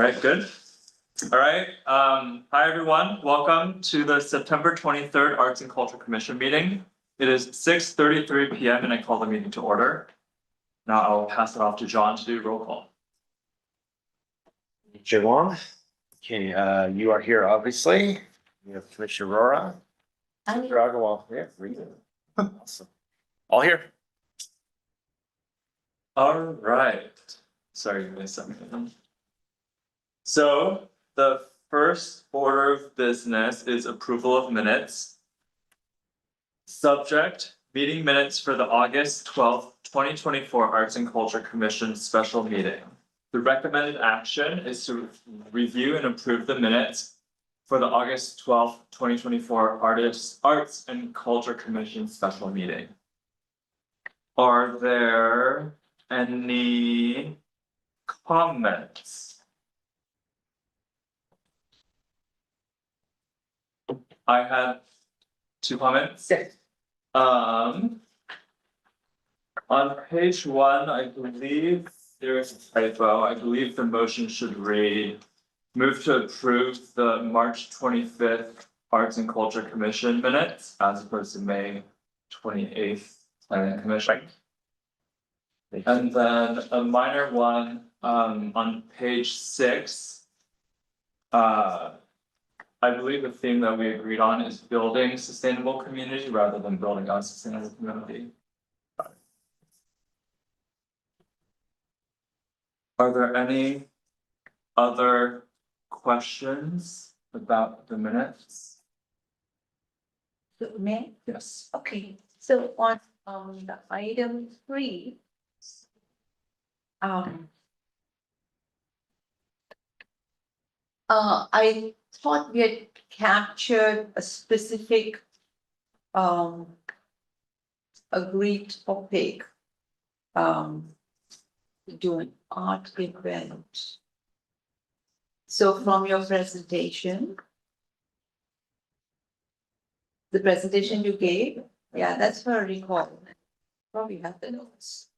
right, good. All right, hi everyone, welcome to the September 23rd Arts and Culture Commission meeting. It is 6:33 p.m. and I call the meeting to order. Now I'll pass it off to John to do roll call. Jay Wong. Okay, you are here, obviously. You have Commissioner Aurora. Agarwal, yeah, awesome. All here. All right, sorry, give me a second. So the first order of business is approval of minutes. Subject, meeting minutes for the August 12th, 2024 Arts and Culture Commission special meeting. The recommended action is to review and approve the minutes for the August 12th, 2024 Arts and Culture Commission special meeting. Are there any comments? I had two comments. Yes. On page 1, I believe there is a typo. I believe the motion should read, move to approve the March 25th Arts and Culture Commission minutes as opposed to May 28th Planning Commission. And then a minor one, on page 6. I believe the theme that we agreed on is building sustainable community rather than building a sustainable community. Are there any other questions about the minutes? May? Yes. Okay, so on the item 3. I thought we had captured a specific agreed topic to do an art event. So from your presentation, the presentation you gave, yeah, that's what I recall. Probably have the notes.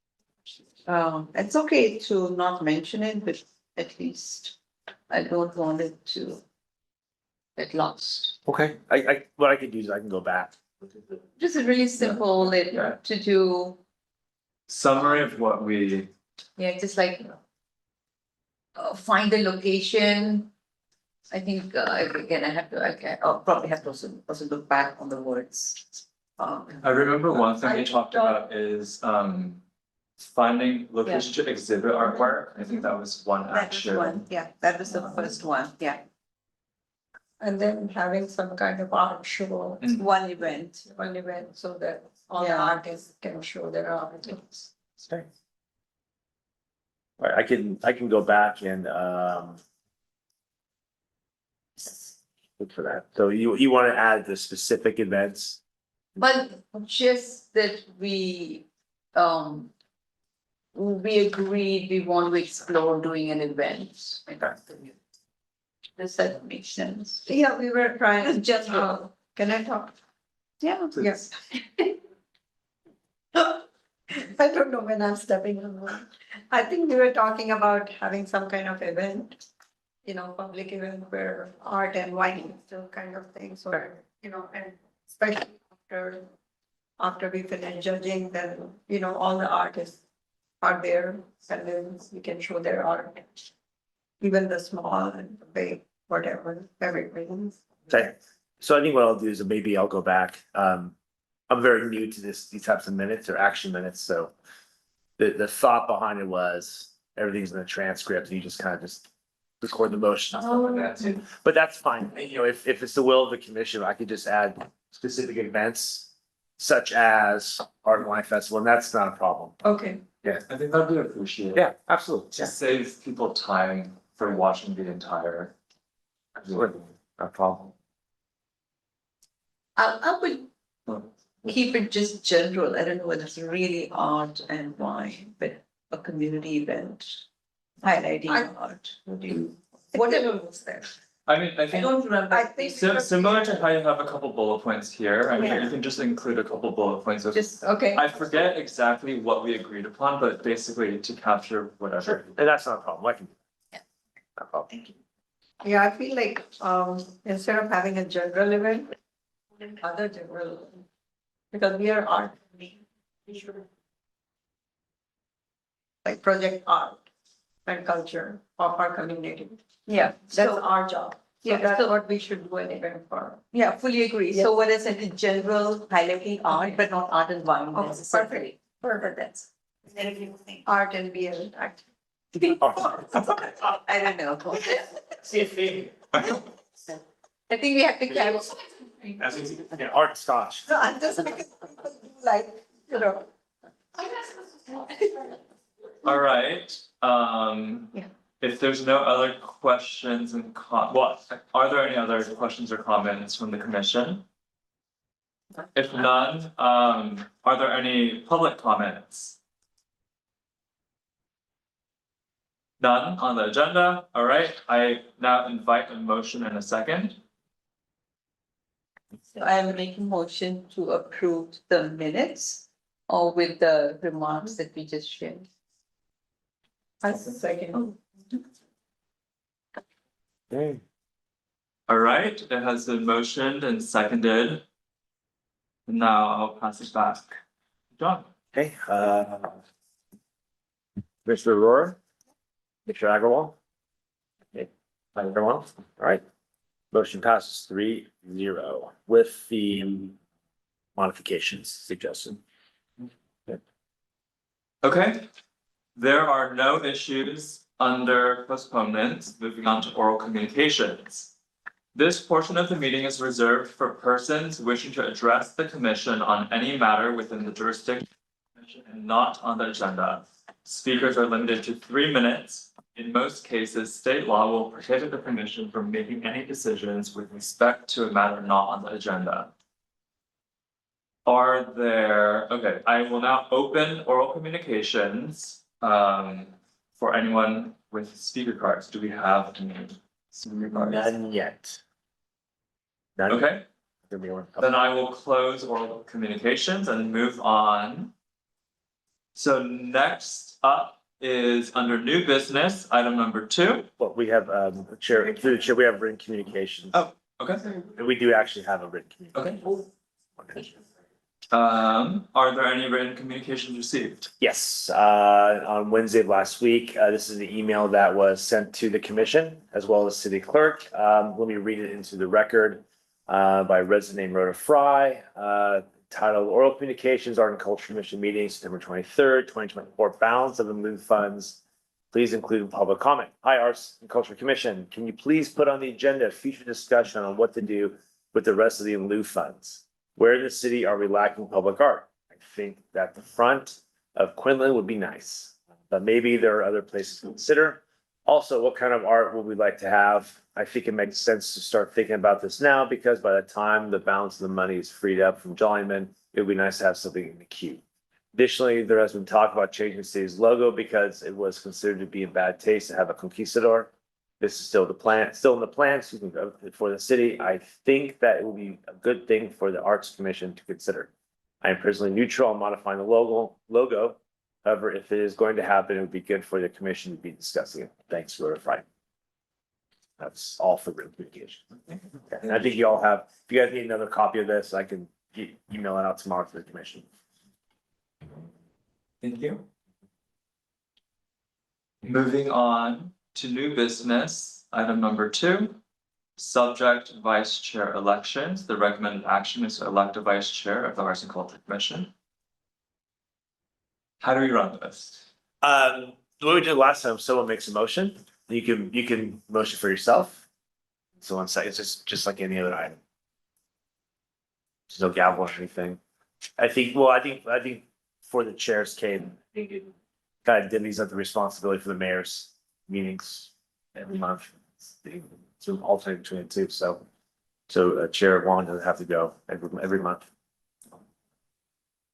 It's okay to not mention it, but at least I don't want it to get lost. Okay, what I could do is I can go back. Just a really simple Yeah. to do, Summary of what we, yeah, just like find the location. I think again, I'll probably have to also look back on the words. I remember one thing we I talked thought- about is finding location to exhibit artwork. I think that was one That was action. one, yeah, that was the first one, yeah, And then having some kind of art show, one event. one event, so that all the Yeah. artists can show their art. Okay. All right, I can go back and look for that. So you want to add the specific events? But just that we agreed we want to explore doing an event. Does that make sense? Yeah, we were trying, Just can I talk? yeah. Yes. I don't know when I'm stepping on one. I think we were talking about having some kind of event, public event where art and wine, still kind of thing, so, and especially after we finish judging, then, all the artists are there, and then we can show their art. Even the small and the big, whatever, everything. Okay, so I think what I'll do is maybe I'll go back. I'm very new to these types of minutes or action minutes, so the thought behind it was everything's in the transcript, and you just kind of just record the motion and stuff like that too. But that's fine, if it's the will of the commission, I could just add specific events such as Art and Wine Festival, and that's not a problem. Okay. I think that'd be appreciated. Yeah, absolutely. Just saves people time for watching the entire. Absolutely. No problem. I would keep it just general. I don't know whether it's really art and wine, but a community event. Highlighting art. Whatever was there. I mean, I I think don't remember. I think. similar to how you have a couple bullet points here, I mean, Yeah. you can just include a couple bullet points of. Just Okay. I forget exactly what we agreed upon, but basically to capture whatever. And that's not a problem, I can. Yeah. No problem. Thank you. Yeah, I feel like, instead of having a general event, other general, because we are art. We should like project art and culture of our community. Yeah, That's so, our job. So yeah, that's so- what we should do an event for. yeah, fully agree. So what is it, in general, highlighting art, but not art and wine Okay, necessarily? Perfect. That's. Art and beer, act. I don't know. I think we have to carry. Yeah, art scotch. No, I'm just because people do like, you know. All right, Yeah. if there's no other questions and are there any other questions or comments from the commission? If none, are there any public comments? None on the agenda, all right, I now invite a motion and a second. So I am making motion to approve the minutes or with the remarks that we just shared. I second. Okay. All right, it has been motioned and seconded. Now I'll pass it back. John? Okay, Mr. Aurora? Mr. Agarwal? Okay, everyone, all right. Motion passes 3-0 with the modifications suggested. Okay. There are no issues under postponement, moving on to oral communications. This portion of the meeting is reserved for persons wishing to address the commission on any matter within the jurisdiction and not on the agenda. Speakers are limited to 3 minutes. In most cases, state law will prohibit the commission from making any decisions with respect to a matter not on the agenda. Okay, I will now open oral communications, for anyone with speaker cards. Do we have any speaker cards? None yet. None. Okay, Give me one. then I will close oral communications and move on. So next up is under new business, item number 2. Well, we have, chair, through the chair, we have written communications. Oh. Okay, And we do actually have a written communication. okay. Are there any written communications received? Yes, on Wednesday of last week, this is the email that was sent to the commission as well as city clerk. Let me read it into the record, by resident named Rhoda Fry, titled Oral Communications Art and Culture Commission Meeting, September 23rd, 2024, balance of the move funds. Please include public comment. Hi, Arts and Culture Commission, can you please put on the agenda a future discussion on what to do with the rest of the in lieu funds? Where in the city are we lacking public art? I think that the front of Quinlan would be nice, but maybe there are other places to consider. Also, what kind of art would we like to have? I think it makes sense to start thinking about this now because by the time the balance of the money is freed up from Jollyman, it would be nice to have something in the queue. Additionally, there has been talk about changing the city's logo because it was considered to be in bad taste to have a conquistador. This is still in the plan, excuse me, for the city. I think that it will be a good thing for the Arts Commission to consider. I am personally neutral on modifying the logo. However, if it is going to happen, it would be good for the commission to be discussing it. Thanks, Rhoda Fry. That's all for written communication. Okay, and I think you all have, if you guys need another copy of this, I can email it out tomorrow to the commission. Thank you. Moving on to new business, item number 2. Subject vice chair elections. The recommended action is to elect a vice chair of the Arts and Culture Commission. How do we run this? The way we did last time, someone makes a motion, you can motion for yourself. So one second, it's just like any other item. There's no gavel or anything. I think for the chair's case, I think it kind of divvies up the responsibility for the mayor's meetings every month. To alternate between the two, so Chair Wong doesn't have to go every month.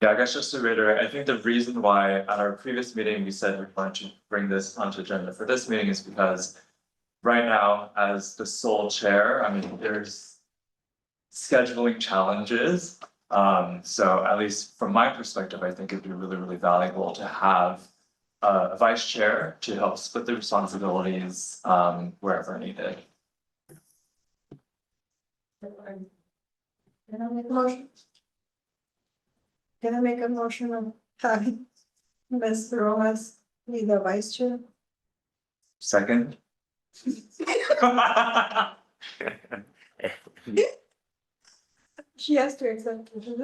Yeah, I guess just to reiterate, I think the reason why at our previous meeting, we said we wanted to bring this onto agenda for this meeting is because right now, as the sole chair, I mean, there's scheduling challenges. So at least from my perspective, I think it'd be really, really valuable to have a vice chair to help split the responsibilities, wherever needed. Can I make a motion? Can I make a motion of having Ms. Rojas be the vice chair? Second? She has to accept it, isn't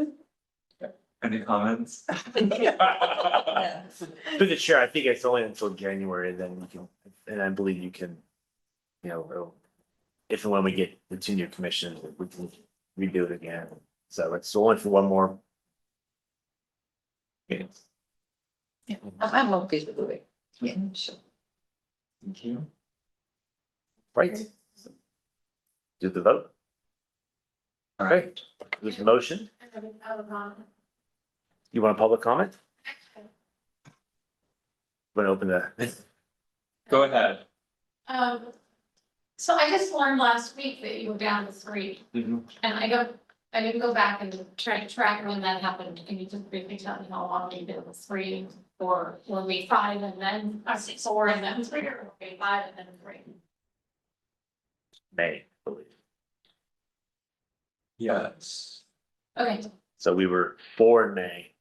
it? Any comments? Yeah. Through the chair, I think it's only until January, then you can, and I believe you can, if and when we get the 2 new commissions, we can redo it again. So it's only for 1 more. meeting. Yeah, I'm okay with it. Yeah, sure. Thank you. Right. Do the vote. All right, there's a motion. You want a public comment? Want to open the, Go ahead. So I just learned last week that you were down to 3, and I didn't go back and try to track when that happened. Can you just briefly tell me how long you did with 3, or were we 5 and then, 4 and then 3, or were we 5 and then 3? May, I believe. Yes. Okay, So we were 4 in May,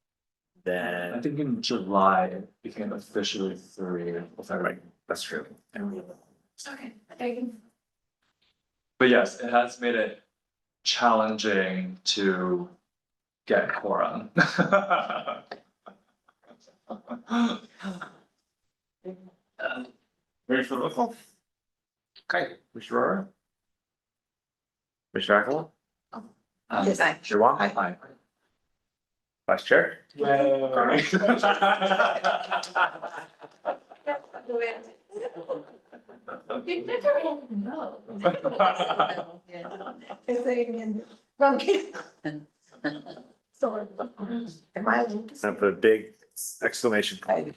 I then, think in July it became officially 3, if I right, that's true. okay, thank you. But yes, it has made it challenging to get quorum. Ready for the roll call? Okay, Mr. Rora? Mr. Ackland? Yes, I. Mr. Wong? Aye. Vice Chair? You never even know. Is there any, okay, sorry. Am I? I put a big exclamation point.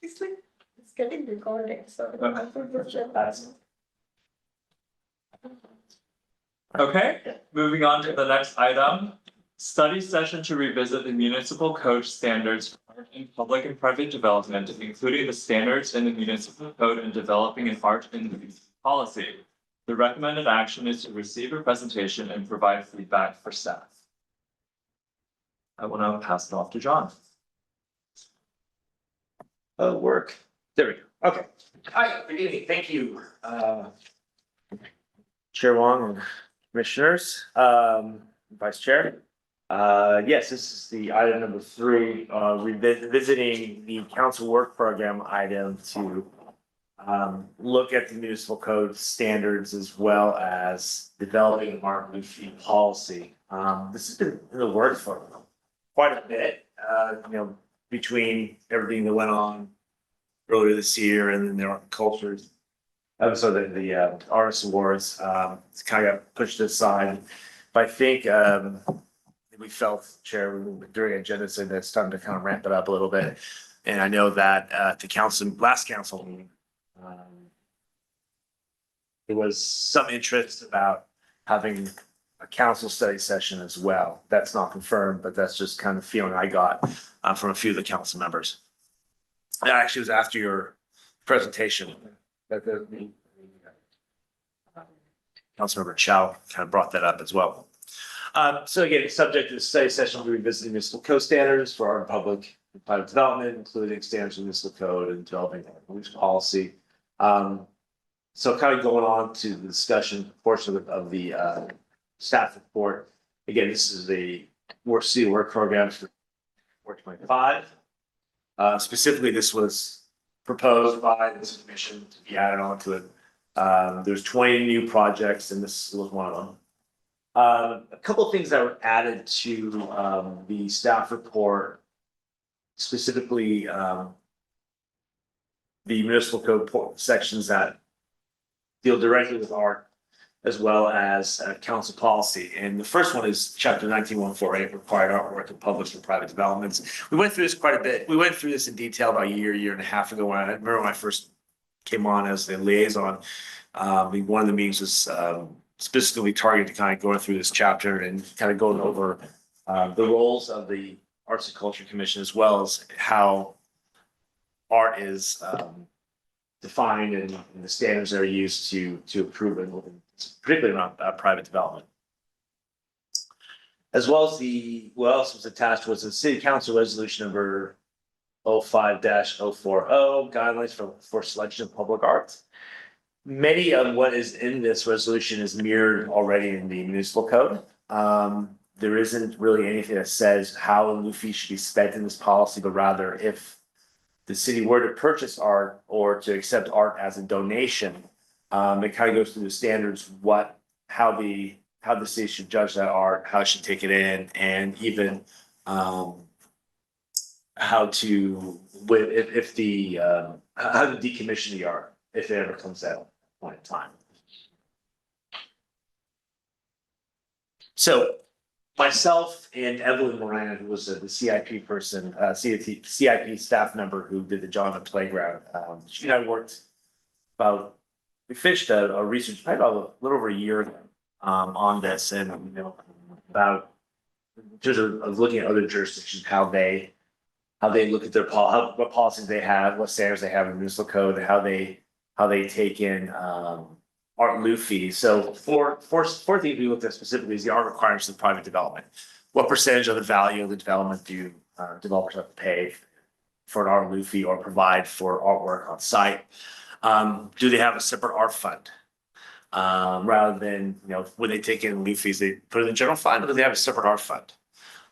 It's like, it's getting recorded, so. Okay, moving on to the next item. Study session to revisit the municipal code standards for art in public and private development, including the standards in the municipal code and developing an art in policy. The recommended action is to receive a presentation and provide feedback for staff. I will now pass it off to John. Work. There we go. Okay. Hi, good evening. Thank you. Chair Wong and commissioners, Vice Chair. Yes, this is the item number 3, revisiting the council work program item to look at the municipal code standards as well as developing a market fee policy. This has been in the works for quite a bit, between everything that went on earlier this year and then there are cultures. So the artist awards, it's kind of got pushed aside. But I think we felt, Chair, during agenda said that it's time to kind of ramp it up a little bit. And I know that at the last council meeting, there was some interest about having a council study session as well. That's not confirmed, but that's just kind of feeling I got from a few of the council members. It actually was after your presentation that the Councilmember Chow kind of brought that up as well. So again, subject to the study session, we revisit municipal code standards for our public and private development, including standards of municipal code and developing a police policy. So kind of going on to the discussion portion of the staff report. Again, this is the work program for 425. Specifically, this was proposed by this commission to be added on to it. There's 20 new projects and this was one of them. A couple of things that were added to the staff report, specifically the municipal code sections that deal directly with art as well as council policy. And the first one is chapter 19148, required artwork in public and private developments. We went through this quite a bit. We went through this in detail about a year and a half ago. I remember when I first came on as the liaison. One of the meetings was specifically targeted to kind of going through this chapter and kind of going over the roles of the Arts and Culture Commission as well as how art is defined and the standards that are used to approve it, particularly around private development. As well as what else was attached was the city council resolution number 05-040 guidelines for selection of public arts. Many of what is in this resolution is mirrored already in the municipal code. There isn't really anything that says how a lieu fee should be spent in this policy, but rather if the city were to purchase art or to accept art as a donation, it kind of goes through the standards, how the city should judge that art, how it should take it in, and even how to how to decommission the art if it ever comes out point in time. So myself and Evelyn Moran, who was the CIP person, CIP staff member who did the Jonathan Playground, she and I worked we finished a research probably about a little over a year ago on this, and about just of looking at other jurisdictions, how they look at what policies they have, what standards they have in municipal code, how they take in art lieu fees. So four things we looked at specifically is the art requirements of private development. What percentage of the value of the development do developers have to pay for an art lieu fee or provide for artwork on site? Do they have a separate art fund? Rather than, when they take in lieu fees, they put it in the general fund, or do they have a separate art fund?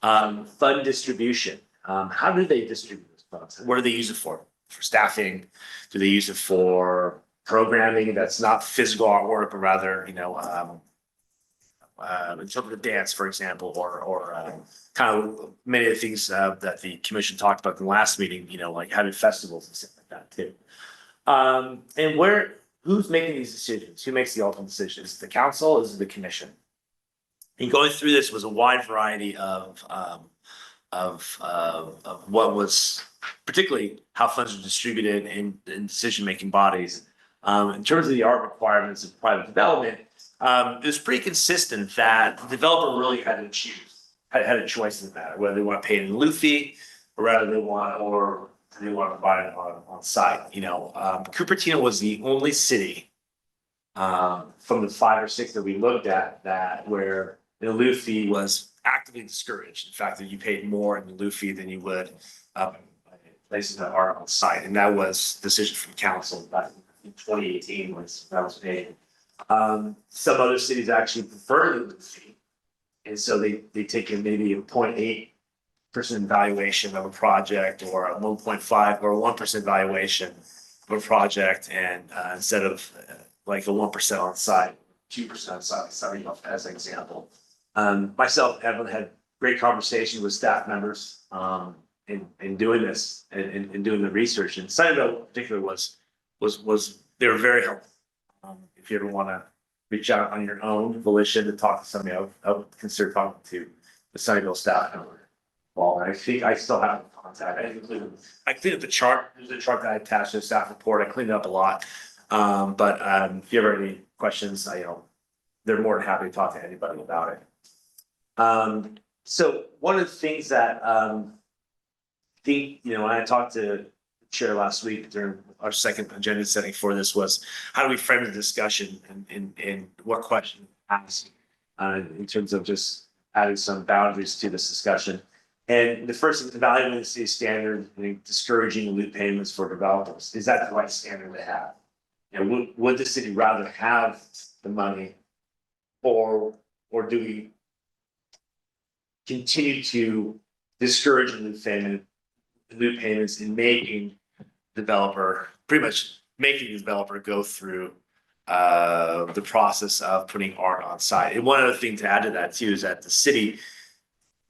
Fund distribution. How do they distribute those funds? What do they use it for? For staffing? Do they use it for programming that's not physical artwork, but rather, interpretive dance, for example, or kind of many of the things that the commission talked about in the last meeting, like having festivals and stuff like that too. And who's making these decisions? Who makes the ultimate decisions? Is it the council? Is it the commission? And going through this was a wide variety of what was, particularly how funds are distributed in decision-making bodies. In terms of the art requirements of private development, it was pretty consistent that the developer really had to choose, had a choice in the matter, whether they want to pay it in lieu fee or rather they want to buy it on site. Cupertino was the only city from the 5 or 6 that we looked at where the lieu fee was actively discouraged. In fact, that you paid more in the lieu fee than you would places that are on site, and that was decision from council back in 2018 when that was paid. Some other cities actually prefer the lieu fee, and so they take in maybe a 0.8% valuation of a project, or a 1.5 or 1% valuation of a project, and instead of like a 1% on site, 2% on site, sorry, as an example. Myself, Evelyn, had great conversation with staff members in doing this and doing the research. And Sunnyvale in particular was they were very helpful. If you ever want to reach out on your own volition to talk to somebody, I would consider talking to the Sunnyvale staff member. Well, I think I still have contact. I cleaned up the chart. There's a chart that I attached to the staff report. I cleaned it up a lot. But if you ever have any questions, they're more than happy to talk to anybody about it. So one of the things that when I talked to the chair last week during our second agenda setting for this was how do we frame the discussion and what question ask in terms of just adding some boundaries to this discussion. And the first is evaluating the city standard and discouraging lieu payments for developers. Is that the right standard to have? Would the city rather have the money, or do we continue to discourage lieu payments in making the developer go through the process of putting art on site? And one other thing to add to that too is that the city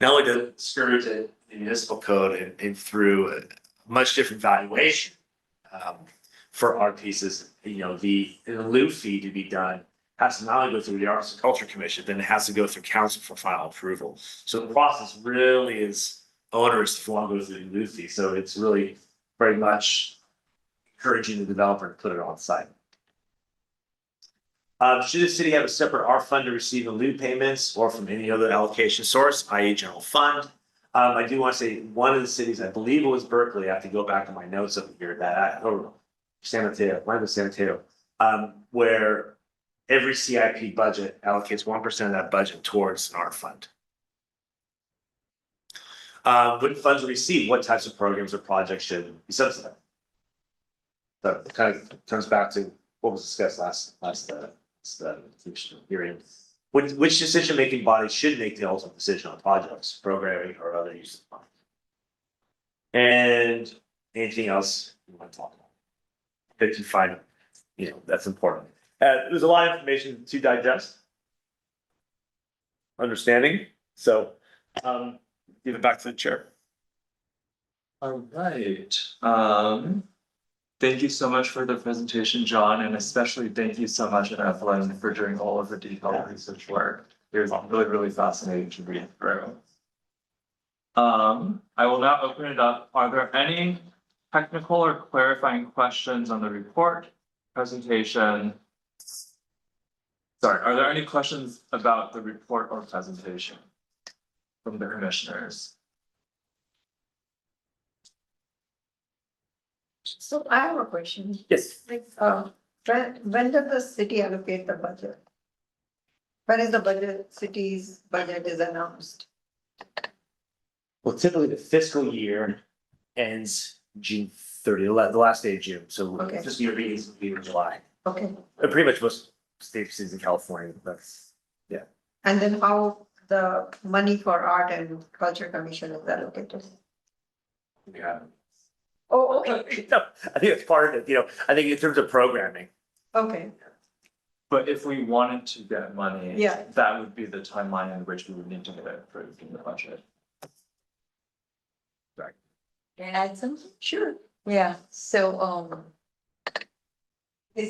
not only does discourage it in municipal code and through a much different valuation for art pieces, the lieu fee to be done has to not only go through the Arts and Culture Commission, then it has to go through council for final approval. So the process really is onerous if you want to go through the lieu fee. So it's really very much encouraging the developer to put it on site. Should the city have a separate art fund to receive the lieu payments or from any other allocation source, i.e. general fund? I do want to say, one of the cities, I believe it was Berkeley, I have to go back to my notes over here, or San Mateo, mine was San Mateo. Where every CIP budget allocates 1% of that budget towards an art fund. When funds are received, what types of programs or projects should be subsidized? So it kind of comes back to what was discussed last hearing. Which decision-making body should make the ultimate decision on projects, programming, or other use of funds? And anything else you want to talk about? That you find, that's important. There's a lot of information to digest. Understanding, so, give it back to the chair. All right, thank you so much for the presentation, John, and especially thank you so much, Evelyn, for doing all of the detailed research work. It was really, really fascinating to read through. I will now open it up. Are there any technical or clarifying questions on the report, presentation? Sorry, are there any questions about the report or presentation from the commissioners? So I have a question. Yes. Like, when did the city allocate the budget? When is the city's budget is announced? Well, typically the fiscal year ends June 30, the last day of June, so Okay. fiscal year begins in July. Okay, Pretty much most states in California, that's, and then how the money for art and culture commission is allocated? yeah. Oh, okay, No, I think it's part of it, I think in terms of programming, okay, But if we wanted to get money. Yeah. That would be the timeline in which we would need to get it approved in the budget. Can I add something? sure. Yeah, so,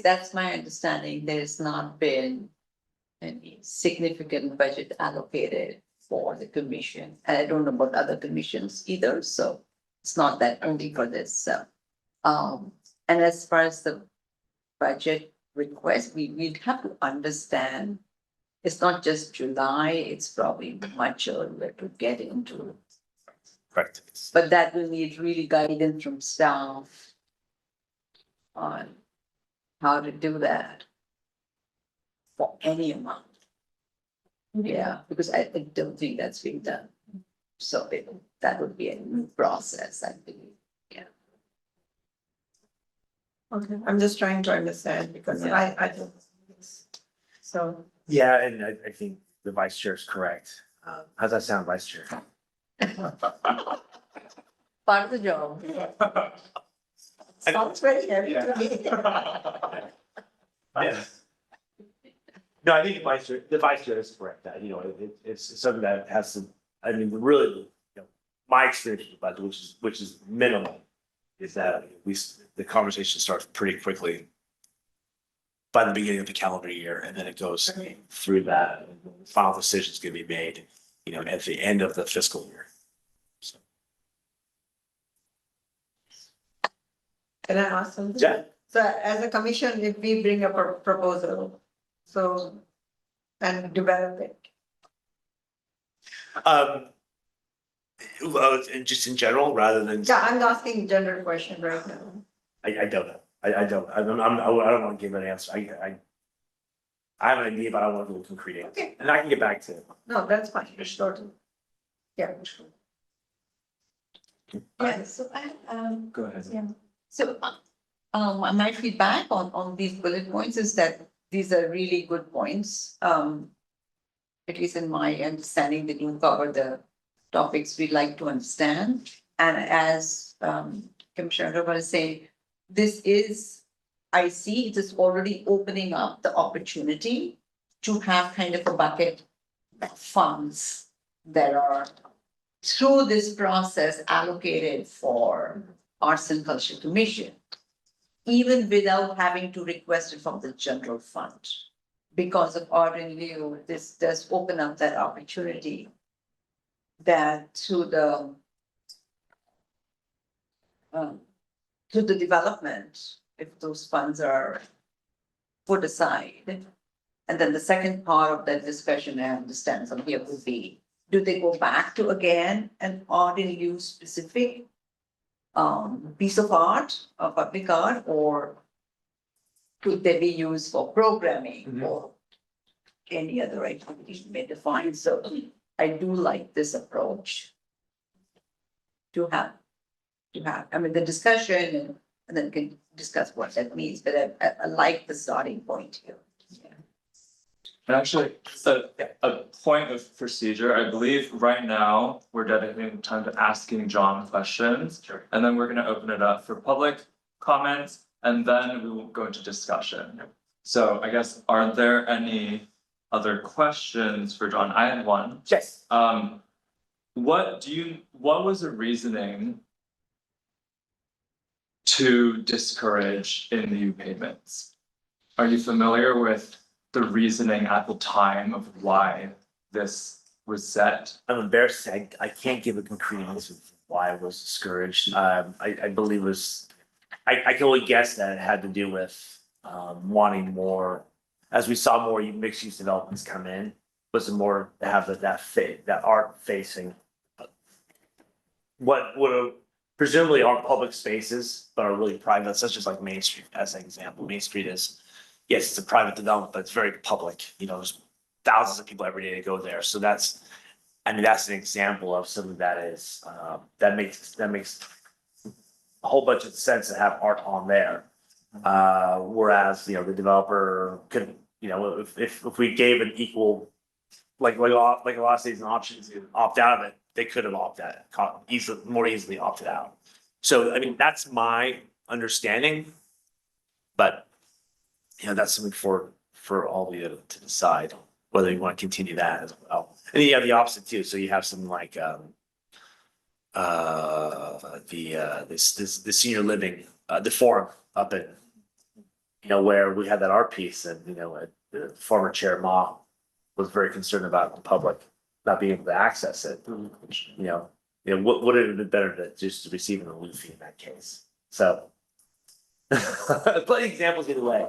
that's my understanding, there's not been any significant budget allocated for the commission. And I don't know about other commissions either, so it's not that only for this, so. And as far as the budget request, we'd have to understand. It's not just July, it's probably much earlier to get into, correct? but that will need really guidance from staff on how to do that for any amount. Yeah, because I don't think that's being done. So that would be a new process, I believe. Okay, I'm just trying to understand because Yeah. I don't. So, Yeah, and I think the vice chair is correct. How's that sound, vice chair? Part of the job. sounds very heavy to me. Yeah. No, I think the vice chair is correct, that, it's something that has to, really, my experience with the budget, which is minimal, is that the conversation starts pretty quickly by the beginning of the calendar year, and then it goes through that, and the final decisions can be made, at the end of the fiscal year. So, Can I ask something? yeah, So as a commission, if we bring up a proposal, so, and develop it, well, just in general, rather than, yeah, I'm asking general question right now. I don't know. I don't want to give an answer. I have an idea, but I don't want to give a concrete answer. Okay. And I can get back to it. No, that's fine, totally. Yeah. Yeah, so Go ahead. yeah, so, my feedback on these bullet points is that these are really good points. At least in my understanding, they do cover the topics we like to understand. And as, Commissioner was saying, this is, I see it is already opening up the opportunity to have kind of a bucket of funds that are through this process allocated for Arts and Culture Commission, even without having to request it from the general fund. Because of Art in Lieu, this does open up that opportunity that through the development, if those funds are put aside. And then the second part of that discussion, I understand from here, would be do they go back to again an art in use specific piece of art, or public art, or could they be used for programming Mhm. or any other activities may define? So I do like this approach to have, I mean, the discussion and then can discuss what that means, but I like the starting point here. And actually, a point of procedure, I believe right now, we're dedicating time to asking John questions. Sure. And then we're gonna open it up for public comments, and then we will go into discussion. So I guess, are there any other questions for John? I had one. Yes. What was the reasoning to discourage in-lieu payments? Are you familiar with the reasoning at the time of why this was set? I'm embarrassed to say I can't give a concrete answer of why I was discouraged. I believe it was, I can only guess that it had to do with wanting more, as we saw more mixed use developments come in, was more to have that art facing what would have presumably are public spaces, but are really private, such as like Main Street as an example. Main Street is, yes, it's a private development, but it's very public, you know, there's thousands of people every day that go there, so that's. I mean, that's an example of something that is, that makes a whole bunch of sense to have art on there. Whereas, you know, the developer could, you know, if we gave an equal, like a lot of cities an option to opt out of it, they could have opted out, more easily opted out. So, I mean, that's my understanding. But, you know, that's something for all of you to decide whether you want to continue that as well. And then you have the opposite too. So you have something like the senior living, the forum up in, you know, where we had that art piece, and you know, the former chair Ma was very concerned about the public not being able to access it. Which, you know, would it have been better to just receive an aloof fee in that case? So plenty of examples either way.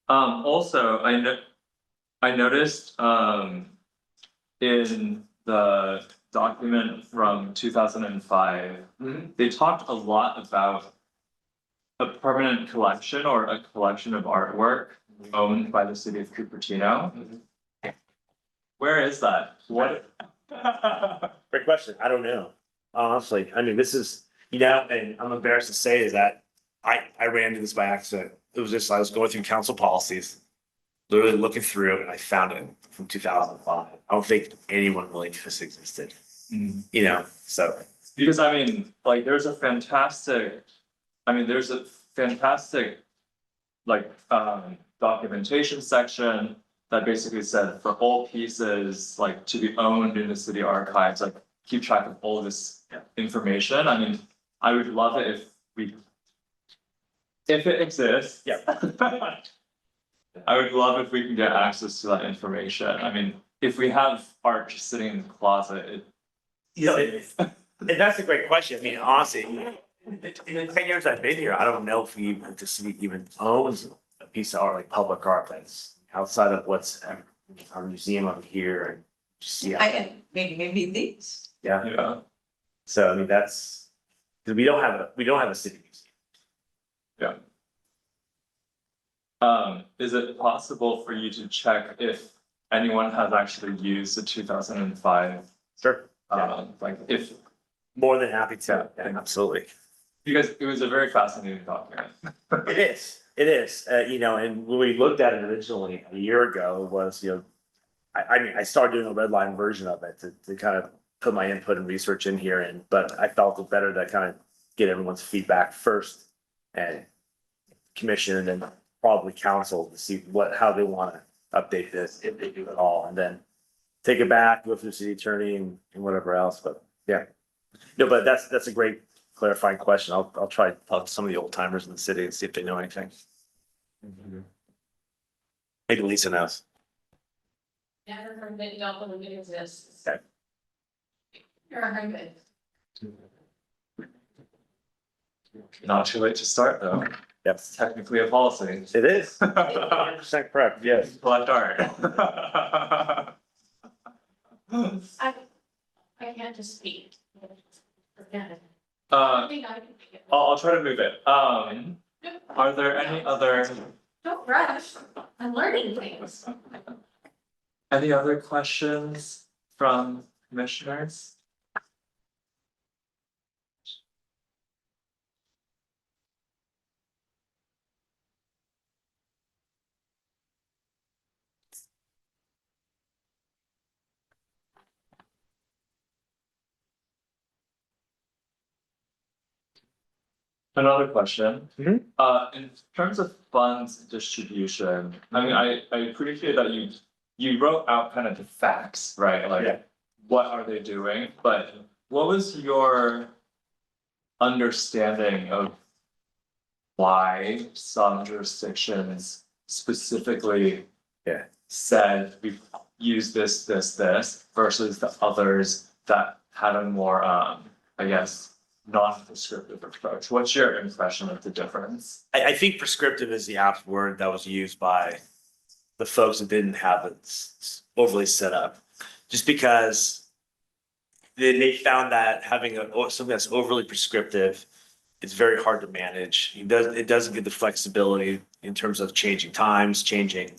Also, I noticed, in the document from 2005, they talked a lot about a permanent collection or a collection of artwork owned by the city of Cupertino. Where is that? What? Great question. I don't know. Honestly, I mean, this is, you know, and I'm embarrassed to say is that I ran into this by accident. It was just, I was going through council policies, literally looking through, and I found it from 2005. I don't think anyone really knew this existed, you know, so. Because I mean, like, there's a fantastic like documentation section that basically said for all pieces like to be owned in the city archives, like keep track of all this information. I mean, I would love it if it exists. Yeah. I would love if we can get access to that information. I mean, if we have art just sitting in the closet, it. You know, and that's a great question. I mean, honestly, in the 10 years I've been here, I don't know if the city even owns a piece of art, like public art, that's outside of what's our museum over here and just see. Maybe these. Yeah, Yeah, so I mean, that's, because we don't have a city museum. yeah. Is it possible for you to check if anyone has actually used the 2005, Sure. Yeah, like if, more than happy to, yeah, absolutely. because it was a very fascinating document. It is, you know, and when we looked at it originally a year ago was, you know, I mean, I started doing a red line version of it to kind of put my input and research in here, and, but I felt it better to kind of get everyone's feedback first and commission and then probably council to see how they want to update this, if they do at all, and then take it back, go through the city attorney and whatever else, but yeah. No, but that's a great clarifying question. I'll try to talk to some of the old timers in the city and see if they know anything. Maybe Lisa knows. Never heard that you don't believe it exists. Okay. You're good. Not too late to start though. Yes, technically a policy. it is. 100% correct, yes. Collect art. I can't just speak. Forget it. Uh, think I can make it. I'll try to move it. Are there any other, Don't rush, I'm learning things. any other questions from commissioners? Another question. Mhm. In terms of funds distribution, I mean, I appreciate that you wrote out kind of the facts, right? Yeah. Like, what are they doing? But what was your understanding of why some jurisdictions specifically Yeah. said we use this versus the others that had a more, I guess, non-prescriptive approach? What's your impression of the difference? I think prescriptive is the apt word that was used by the folks that didn't have it overly set up. Just because they found that having something that's overly prescriptive, it's very hard to manage. It doesn't give the flexibility in terms of changing times, changing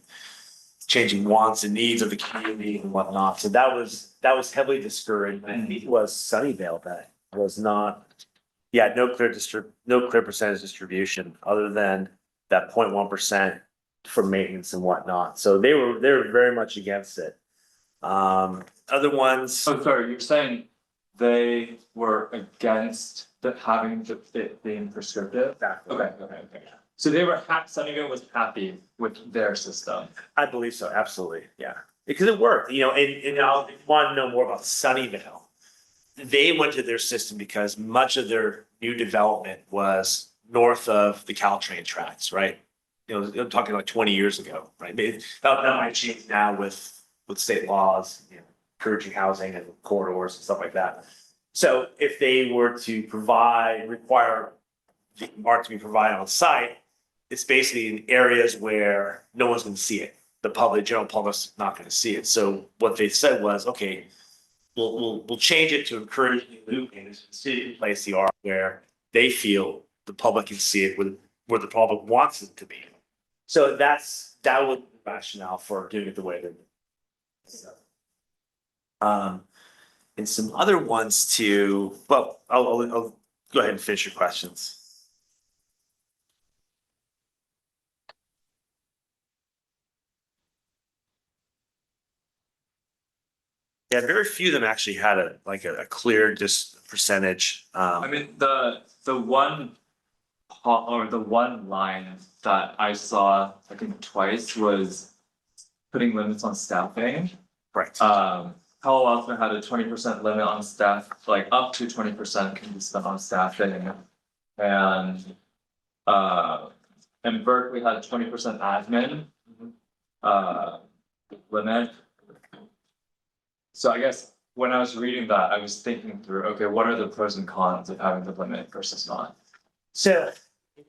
wants and needs of the community and whatnot. So that was heavily discouraged. And I think it was Sunnyvale that was not, yeah, no clear percentage distribution other than that 0.1% for maintenance and whatnot. So they were very much against it. Other ones, Oh, sorry, you're saying they were against having it being prescriptive? Okay. So they were Sunnyvale was happy with their system. I believe so, absolutely, yeah. Because it worked, and I want to know more about Sunnyvale. They went to their system because much of their new development was north of the Caltrain tracks, right? I'm talking like 20 years ago, right? That might change now with state laws, encouraging housing and corridors and stuff like that. So if they were to require the art to be provided on site, it's basically in areas where no one's gonna see it. The general public's not gonna see it. So what they said was, okay, we'll change it to encourage new painters to see and place the art where they feel the public can see it where the public wants it to be. So that was the rationale for doing it the way they did. And some other ones too, well, I'll go ahead and finish your questions. Yeah, very few of them actually had a clear just percentage. I mean, the one or the one line that I saw, I think twice, was putting limits on staffing. Right. Palo Alto had a 20% limit on staff, like up to 20% can be spent on staffing. And Berkeley had a 20% admin limit. So I guess when I was reading that, I was thinking through, okay, what are the pros and cons of having the limit versus not? So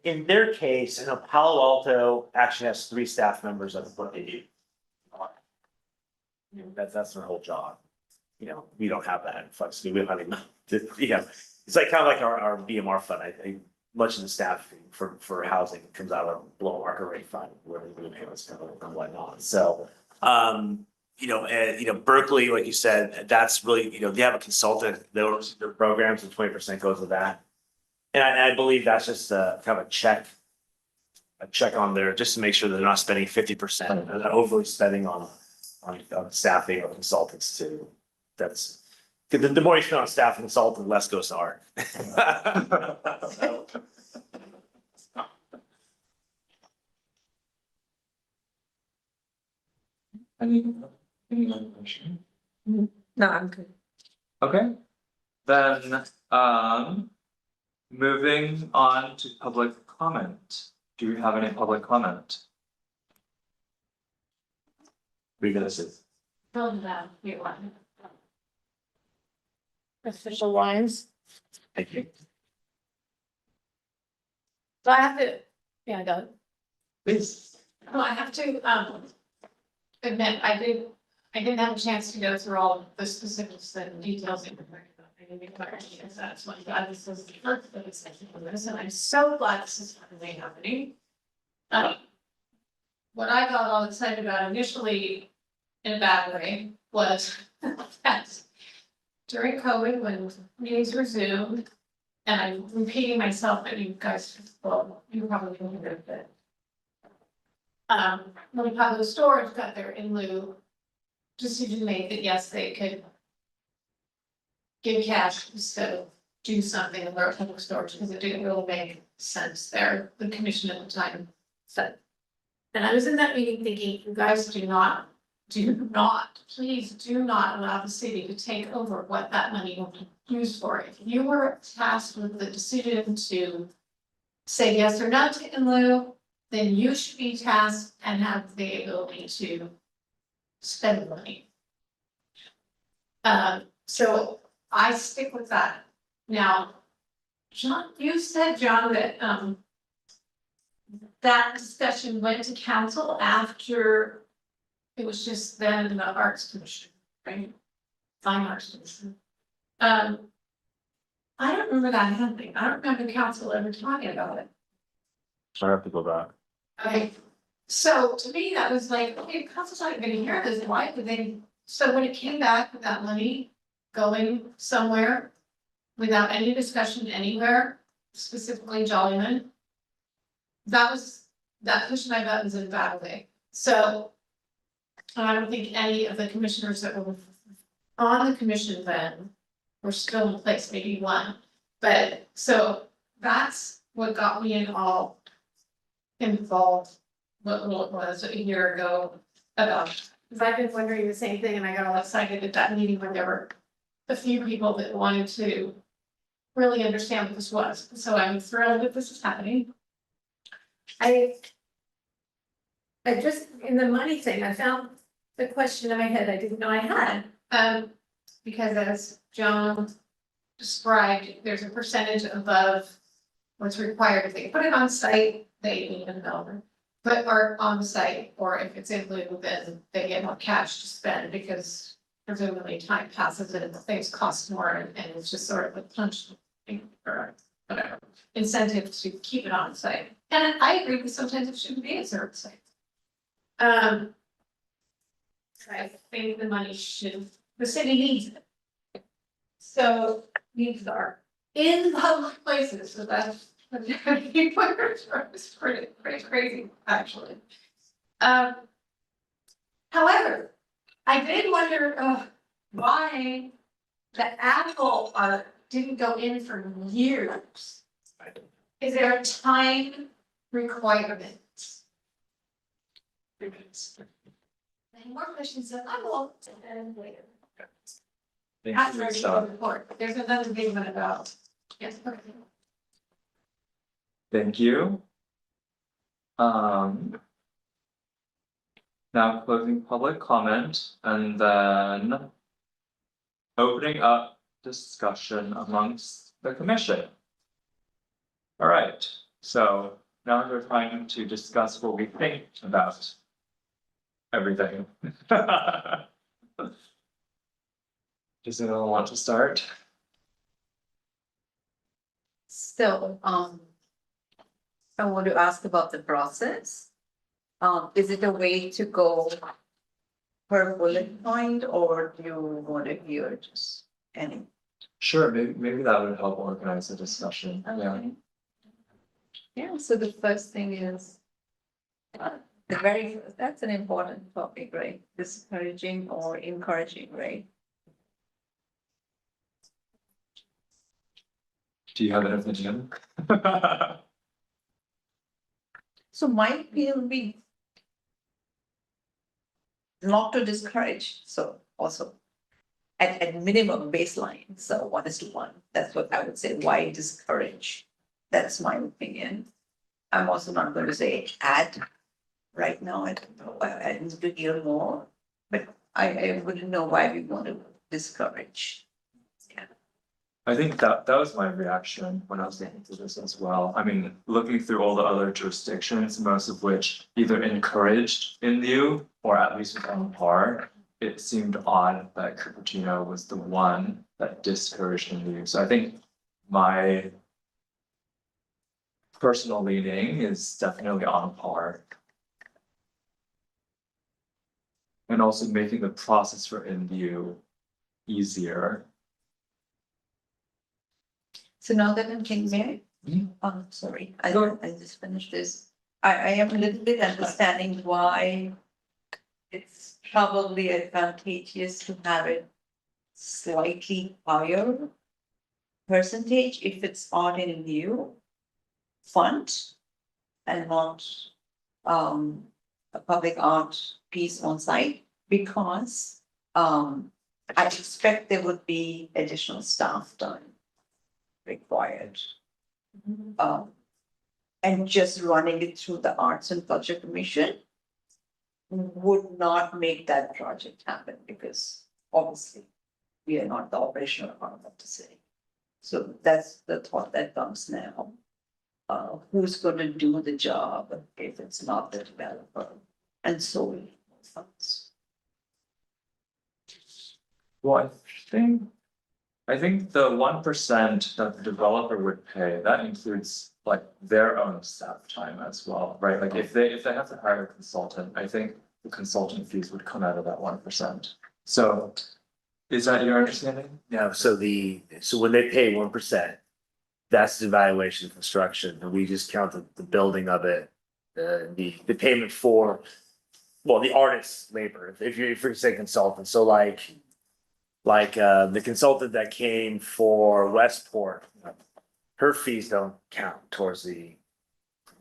in their case, Palo Alto actually has 3 staff members of what they do. That's their whole job. We don't have that in flexibility. We don't have it's like kind of like our BMR fund. Much of the staff for housing comes out of below market rate fund where we do payments and whatnot. So, Berkeley, like you said, that's really, they have a consultant, their programs and 20% goes with that. And I believe that's just kind of a check on there, just to make sure they're not spending 50%, they're not overly spending on staffing or consultants too. That's, the more you spend on staff and consultant, the less goes to art. No, I'm good. Okay, then, moving on to public comment. Do you have any public comment? We're gonna see. Fill that, you want. Official lines. Thank you. So I have to, Yeah, I got it. Please. Well, I have to, admit, I didn't have a chance to go through all the specifics and details in the record. I didn't get clarity, because that's what, God, this was the first of the section of this, and I'm so glad this is finally happening. What I got all excited about initially, in a bad way, was that during COVID, when meetings were Zoom, and I'm repeating myself, but you guys, well, you probably don't hear it. When Pablo Storage got their in lieu decision made that yes, they could give cash instead of do something in their public storage, because it didn't really make sense there, the commission at the time said. And I was in that meeting thinking, you guys do not, please do not allow the city to take over what that money will be used for. If you were tasked with the decision to say yes or no to in lieu, then you should be tasked and have the ability to spend the money. So I stick with that. Now, John, you said, John, that that discussion went to council after it was just then the Arts Commission, right? Fine Arts Commission. I don't remember that happening. I don't remember council ever talking about it. I have to go back. Okay, so to me, that was like, okay, council's not gonna hear this, why would they, so when it came back with that money going somewhere. Without any discussion anywhere, specifically Jollyman. That pushed my buttons in a bad way, so. I don't think any of the commissioners that were on the commission then were still in place, maybe one, but so that's what got me in all involved, what it was a year ago about, because I've been wondering the same thing, and I got all excited at that meeting when there were a few people that wanted to really understand what this was, so I'm thrilled that this is happening. I just, in the money thing, I found the question in my head I didn't know I had, because as Joan described, there's a percentage above what's required. If they put it on site, they need a developer. Put art on site, or if it's in lieu, then they get more cash to spend, because presumably time passes and things cost more, and it's just sort of a punch or whatever incentive to keep it on site. And I agree with sometimes it shouldn't be a service site. I think the money the city needs it. So needs are in public places, so that's. It's pretty crazy, actually. However, I did wonder why the Apple didn't go in for years. Is there a time requirement? Any more questions? I will later. After I do the report, there's another big one about. Yes. Okay. Thank you. Now closing public comment and then opening up discussion amongst the commission. All right, so now we're trying to discuss what we think about everything. Does anyone want to start? So, I want to ask about the process. Is it a way to go per bullet point, or do you want to hear just any? Sure, maybe that would help organize the discussion, yeah. Okay. Yeah, so the first thing is, that's an important topic, right? Discouraging or encouraging, right? Do you have an opinion? So my opinion would be not to discourage, so also at minimum baseline, so 1:1, that's what I would say, why discourage? That's my opinion. I'm also not going to say add right now, I don't know, I need to hear more, but I wouldn't know why we want to discourage. Yeah. I think that was my reaction when I was looking through this as well. I mean, looking through all the other jurisdictions, most of which either encouraged in lieu or at least was on par. It seemed odd that Cupertino was the one that discouraged in lieu. So I think my personal leaning is definitely on par. And also making the process for in lieu easier. So now that I'm king, may I? Mhm. Sorry, Go I just finished this. I am a little bit understanding why it's probably advantageous to have it slightly higher percentage if it's art in lieu fund and not a public art piece on site, because I expect there would be additional staff time required. And just running it through the Arts and Culture Commission would not make that project happen, because obviously we are not the operational arm of the city. So that's the thought that comes now. Who's gonna do the job if it's not the developer? And so on. Well, I think the 1% that the developer would pay, that includes like their own staff time as well, right? Like if they have to hire a consultant, I think the consultant fees would come out of that 1%. So is that your understanding? No, so when they pay 1%, that's the valuation of construction, and we just count the building of it. The payment for, well, the artist's labor, if you say consultant, so like the consultant that came for Westport, her fees don't count towards the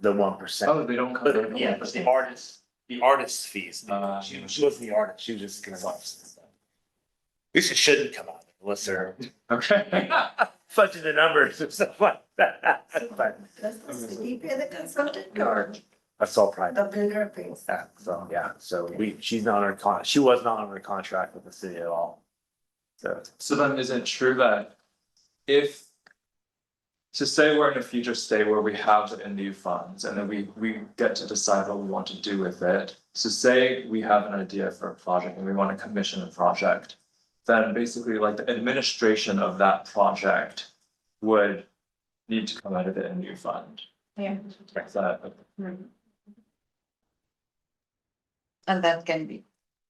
1%. Oh, they don't come. But yeah, but the artist's fees, she wasn't the artist, she was just a consultant. At least it shouldn't come out unless they're Okay. fudging the numbers or stuff like that. But Does the city pay the consultant or that's all private. the builder pays? So she's not on she was not on a contract with the city at all. So then is it true that if. So say we're in a future state where we have the NDU funds and then we get to decide what we want to do with it. So say we have an idea for a project and we want to commission a project. Then basically like the administration of that project would need to come out of the NDU fund. Yeah. Is that? And that can be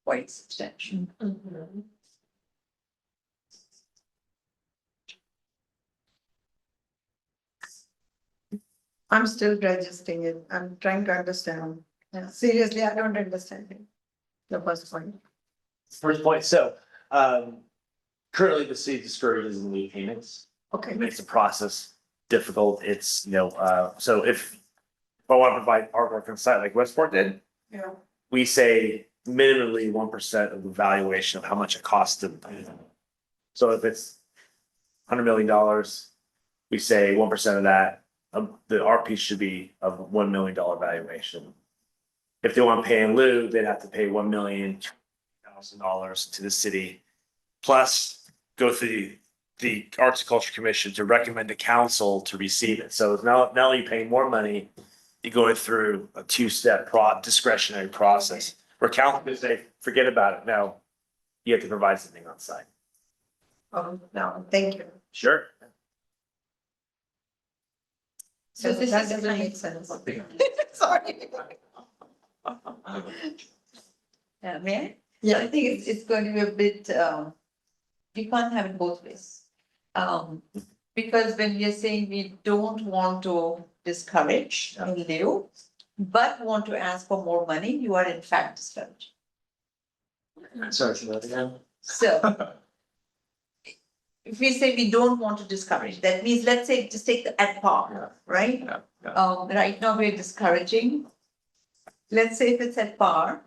quite substantial. I'm still digesting it. I'm trying to understand. Seriously, I don't understand it. The first point. First point, so currently the city discourages the late payments. Okay. It makes the process difficult. It's, so if I want to provide artwork on site like Westport did, Yeah. we say minimally 1% of the valuation of how much it costs to. So if it's $100 million, we say 1% of that, the art piece should be of $1 million valuation. If they want to pay in lieu, they'd have to pay $1,000,000 to the city, plus go through the Arts and Culture Commission to recommend to council to receive it. So not only are you paying more money, you're going through a two-step discretionary process. Where council could say, forget about it. No, you have to provide something on site. No, thank you. Sure. So this that is doesn't kind- make sense. Sorry. May I? Yeah. I think it's going to be a bit, we can't have it both ways. Because when we are saying we don't want to discourage in lieu, but want to ask for more money, you are in fact discouraging. Sorry, say that again. So if we say we don't want to discourage, that means, let's say, just take the at par, right? Yeah. Right now we're discouraging. Let's say if it's at par,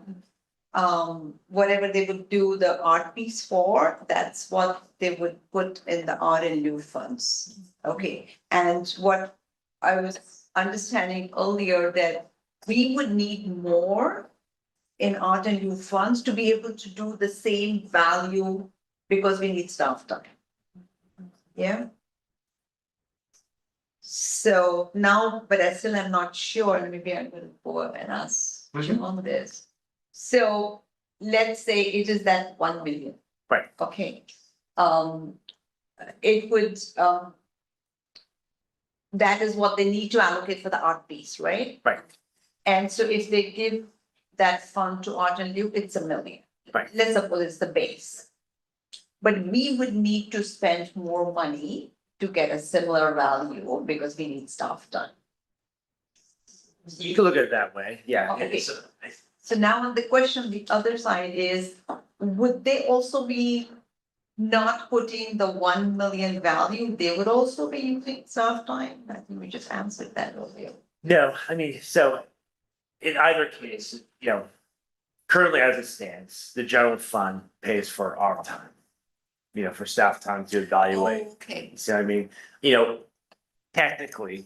whatever they would do the art piece for, that's what they would put in the art and lieu funds. Okay, and what I was understanding earlier, that we would need more in art and lieu funds to be able to do the same value, because we need staff time. Yeah, So now, but I still am not sure, and maybe I'm gonna go and ask Jim on this. So let's say it is that 1 million. Right. Okay, it would, that is what they need to allocate for the art piece, right? Right. And so if they give that fund to Art and Luke, it's 1 million. Right. Let's suppose it's the base. But we would need to spend more money to get a similar value because we need stuff done. You can look at it that way, yeah. Okay. It's- So now the question, the other side is, would they also be not putting the 1 million value, they would also be using staff time? I think we just answered that earlier. No, I mean, so in either case, currently as it stands, the general fund pays for our time. For staff time to evaluate. Okay. So I mean, technically,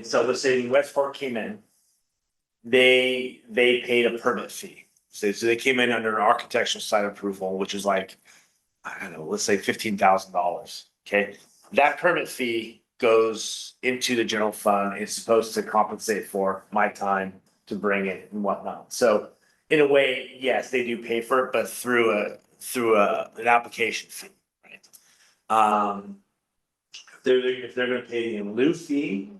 so let's say Westport came in. They paid a permit fee. So they came in under an architectural site approval, which is like, I don't know, let's say $15,000. Okay, that permit fee goes into the general fund. It's supposed to compensate for my time to bring it and whatnot. So in a way, yes, they do pay for it, but through an application fee, right? If they're gonna pay the in lieu fee,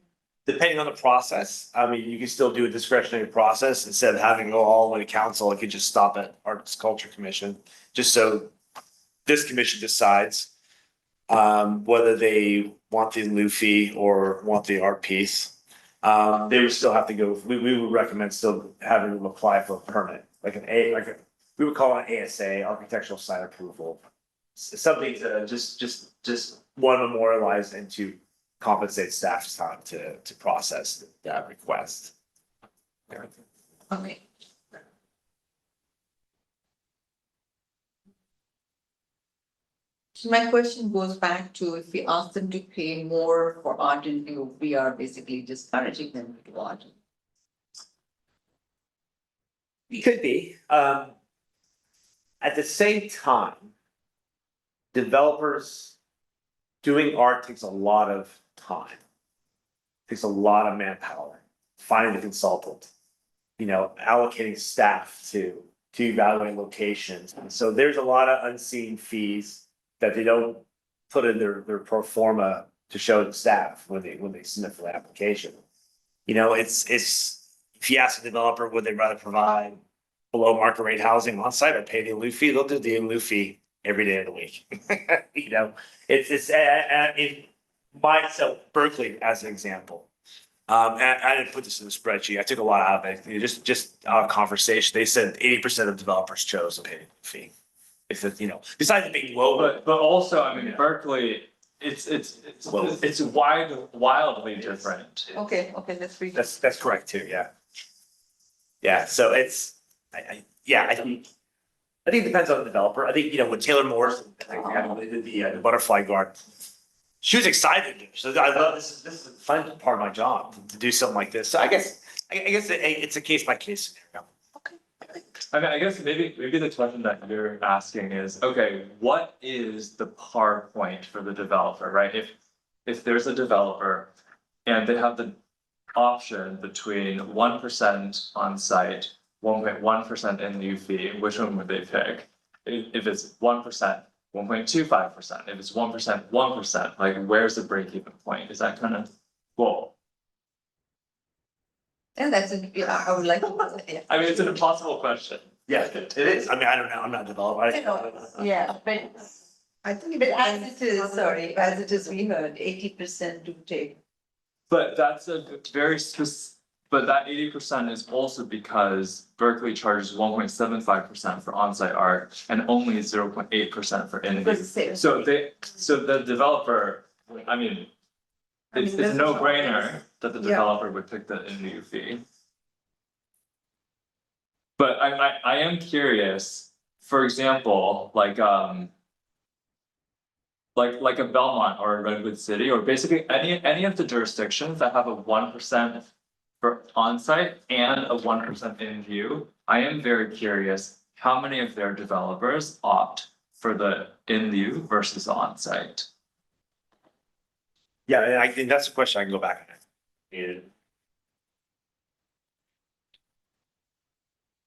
depending on the process, I mean, you can still do a discretionary process instead of having to go all the way to council. It could just stop at Arts Culture Commission, just so this commission decides whether they want the in lieu fee or want the art piece. They would still have to go. We would recommend still having them apply for a permit, we would call it an ASA, architectural site approval. Something to just want to memorialize and to compensate staff's time to process that request. Okay. So my question goes back to, if we ask them to pay more for art and view, we are basically discouraging them to do art. It could be. At the same time, developers doing art takes a lot of time. Takes a lot of manpower, finding a consultant, allocating staff to evaluate locations. And so there's a lot of unseen fees that they don't put in their pro forma to show the staff when they submit for the application. It's if you ask a developer, would they rather provide below market rate housing on site or pay the in lieu fee? They'll do the in lieu fee every day of the week. So Berkeley as an example. And I didn't put this in the spreadsheet. I took a lot out of it. Just conversation. They said 80% of developers chose to pay the fee. It's besides it being low, But also, I mean, Yeah. Berkeley, it's Well- wildly different. Okay, let's read. that's correct too. Yeah. Yeah. So it's I think it depends on the developer. I think with Taylor Morris, they did the butterfly garden. She was excited. So I thought this is a fun part of my job to do something like this. So I guess it's a case by case scenario. I mean, I guess maybe the question that you're asking is, okay, what is the par point for the developer, right? If there's a developer and they have the option between 1% on site, 1.1% in lieu fee, which one would they pick? If it's 1%, 1.25%, if it's 1%, 1%, like where's the break even point? Is that kind of, well, And I would like to, yeah. I mean, it's an impossible question. Yeah, it is. I mean, I don't know. I'm not a developer. Yeah, but I think But as it is, we heard 80% do take. But that's a very but that 80% is also because Berkeley charges 1.75% for onsite art and only 0.8% for in-view. Because it's- So the developer, I mean, it's a that's no-brainer that the Yeah. developer would pick the in-view fee. But I am curious, for example, like a Belmont or a Redwood City, or basically any of the jurisdictions that have a 1% for onsite and a 1% in view. I am very curious how many of their developers opt for the in lieu versus onsite. Yeah, and I think that's a question I can go back and.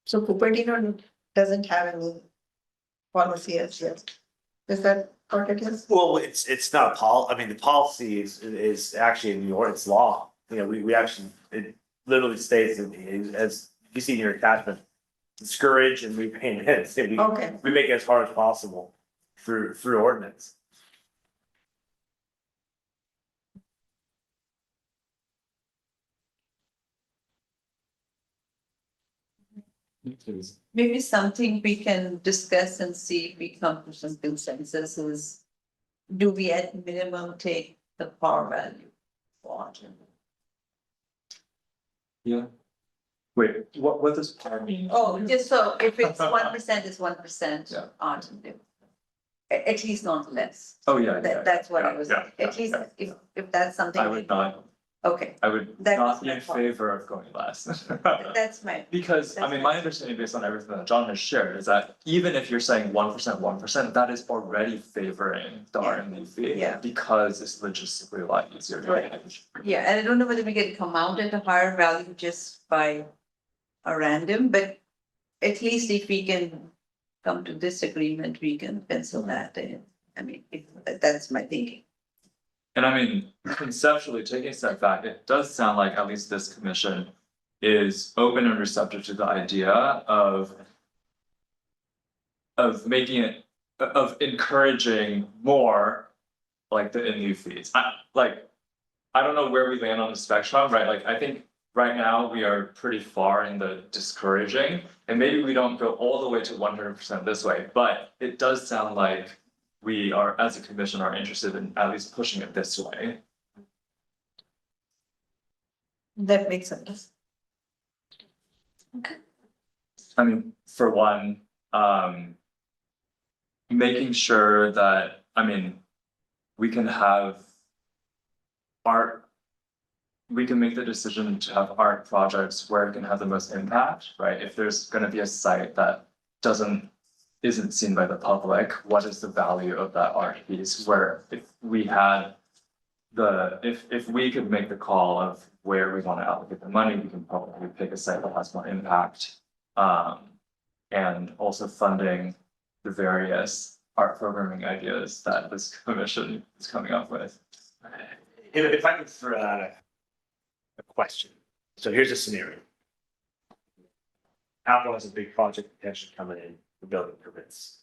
So Cupertino doesn't have any policy as yet. Is that what it is? Well, it's not I mean, the policy is actually in New York, it's law. You know, we actually, it literally states as you see in your attachment. Discourage and repayment, Okay, we make it as hard as possible through ordinance. Maybe something we can discuss and see if we come to some consensus is, do we at minimum take the par value? for it? Yeah. Wait, what does par mean? Oh, just so if it's 1%, it's 1% Yeah. art and live. At least not less. Oh, yeah, yeah. That's what I yeah, was, yeah, at least if that's something. I would not, Okay, I would That not was be my in thought. favor of going less. that's my, Because, I That's mean, my- my understanding based on everything that John has shared is that even if you're saying 1%, that is already favoring the Yeah. RMD fee. Yeah. Because it's logistically a lot easier to Right. manage. yeah, and I don't know whether we can come out at a higher value just by a random, but at least if we can come to this agreement, we can pencil that in. I mean, that's my thinking. And I mean, conceptually, taking a step back, it does sound like at least this commission is open and receptive to the idea of making it, of encouraging more like the in lieu fees. I don't know where we land on the spectrum, right? Like, I think right now we are pretty far in the discouraging, and maybe we don't go all the way to 100% this way, but it does sound like we are, as a commission, are interested in at least pushing it this way. that makes sense. I mean, for one, making sure that, I mean, we can have art. We can make the decision to have art projects where it can have the most impact, right? If there's gonna be a site that isn't seen by the public, what is the value of that art piece? Where if we had if we could make the call of where we wanna allocate the money, we can probably pick a site that has more impact. And also funding the various art programming ideas that this commission is coming up with. If I could throw out a question, so here's a scenario. Apple has a big project potentially coming in for building permits.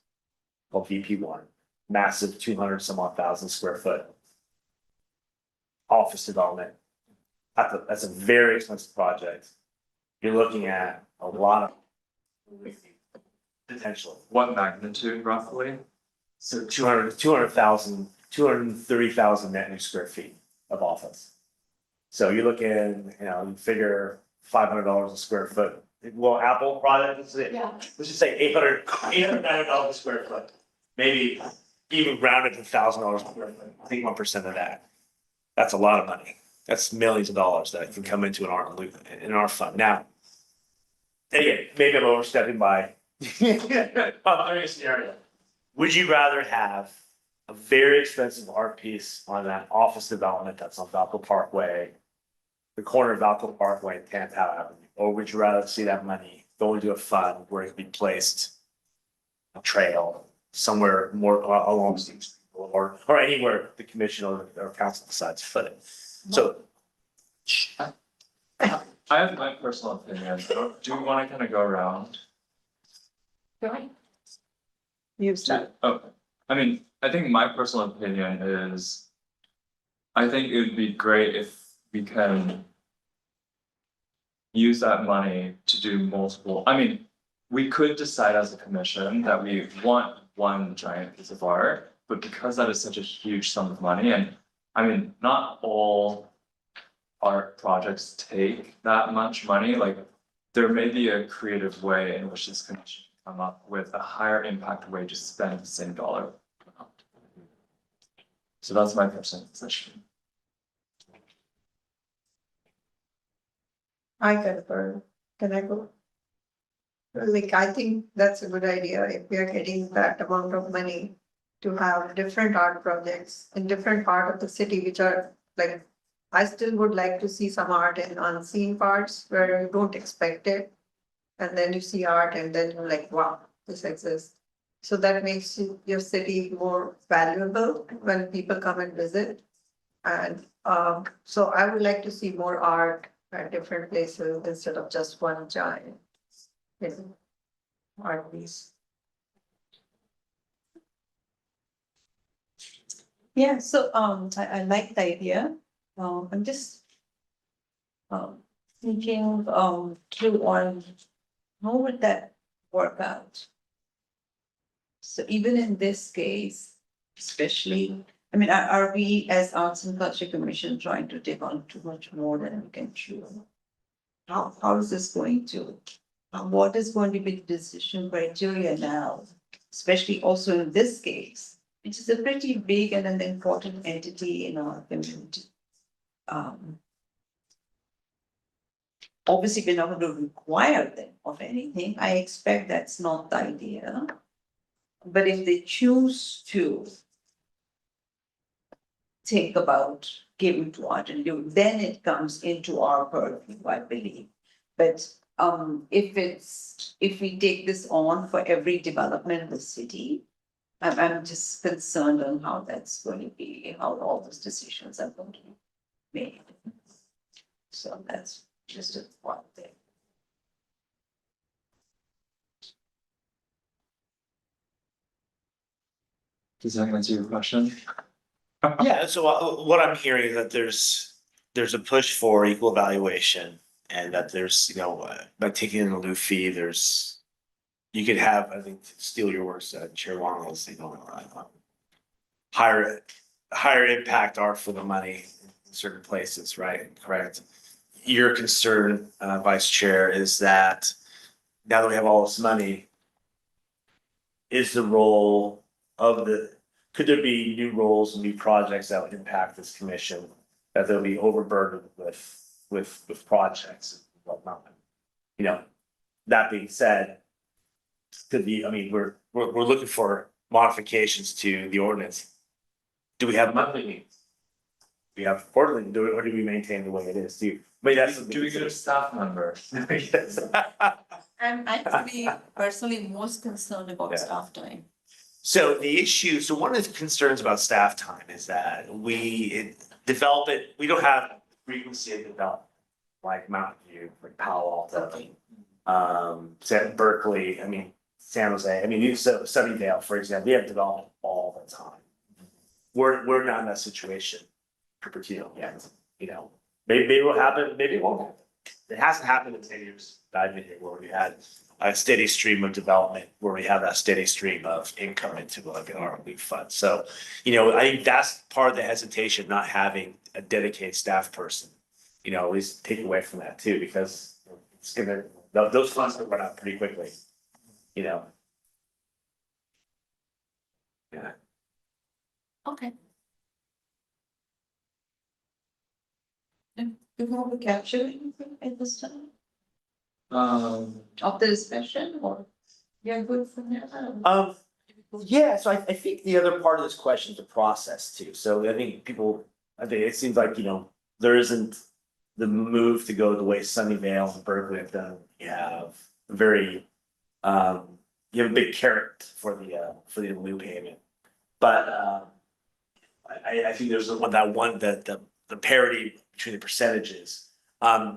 Called VP1, massive 200 some odd thousand square foot. Office development. That's a very expensive project. You're looking at a lot of potential. What magnitude roughly? So 230,000 net new square feet of office. So you're looking, you figure $500 a square foot. Well, Apple product, Yeah. let's just say $890 a square foot. Maybe even rounded to $1,000 a square foot. I think 1% of that. That's a lot of money. That's millions of dollars that can come into in our fund. Now, again, maybe I'm overstepping by other scenario. Would you rather have a very expensive art piece on that office development that's on Valco Parkway, the corner of Valco Parkway and Tantow Avenue? Or would you rather see that money go into a fund where it could be placed a trail somewhere more along Steve Street or anywhere the commission or council decides to put it? So I have my personal opinion. Do we wanna kind of go around? You start. Okay, I mean, I think my personal opinion is. I think it would be great if we can. Use that money to do multiple, I mean, we could decide as a commission that we want one giant piece of art. But because that is such a huge sum of money, and I mean, not all. Art projects take that much money, like. There may be a creative way in which this commission can come up with a higher impact way to spend the same dollar amount. So that's my personal position. I concur. Can I go? Like, I think that's a good idea if we are getting that amount of money to have different art projects in different part of the city, which are like, I still would like to see some art in unseen parts where you don't expect it. And then you see art and then you're like, wow, this exists. So that makes your city more valuable when people come and visit. And so I would like to see more art at different places instead of just one giant, you know, art piece. Yeah, so I like the idea. I'm just thinking through on how would that work out? So even in this case, especially, I mean, are we as Arts and Culture Commission trying to take on too much more than we can chew? How is this going to, what is going to be the decision criteria now? Especially also in this case, which is a pretty big and an important entity in our community. Obviously, we're not going to require them of anything. I expect that's not the idea. But if they choose to think about giving to art and do, then it comes into our purview, I believe. But if we take this on for every development in the city, I'm just concerned on how that's going to be, how all those decisions are going to be made. So that's just a one thing. Does that answer your question? Yeah, so what I'm hearing is that there's a push for equal valuation and that there's, by taking in the lieu fee, you could have, I think, to steal your words, Chair Wong is, higher impact art for the money in certain places, right? Correct. Your concern, Vice Chair, is that now that we have all this money, is the role of could there be new roles and new projects that would impact this commission? That they'll be overburdened with projects and whatnot? That being said, we're looking for modifications to the ordinance. Do we have monthly meetings? Do we have quarterly, or do we maintain the way it is? Do we get a staff member? I'm actually personally most concerned about Yeah. staff time. So one of the concerns about staff time is that we don't have frequency of development. Like Mountain View, like Palo Alto, Berkeley, San Jose, so Sunnyvale, for example, we have development all the time. We're not in that situation, Cupertino yet, maybe it will happen, maybe it won't happen. It hasn't happened in 10 years that I've been here, where we had a steady stream of development, where we have that steady stream of income into like our league fund. So, I think that's part of the hesitation, not having a dedicated staff person, at least take away from that too, because it's those funds will run out pretty quickly, Yeah. Okay. Do you want to capture anything at this time of the discussion or you're good for now? Yeah, so I think the other part of this question is the process too. So I think it seems like, there isn't the move to go the way Sunnyvale and Berkeley have done. You have you have a big carrot for the blue payment. But I think there's the parity between the percentages.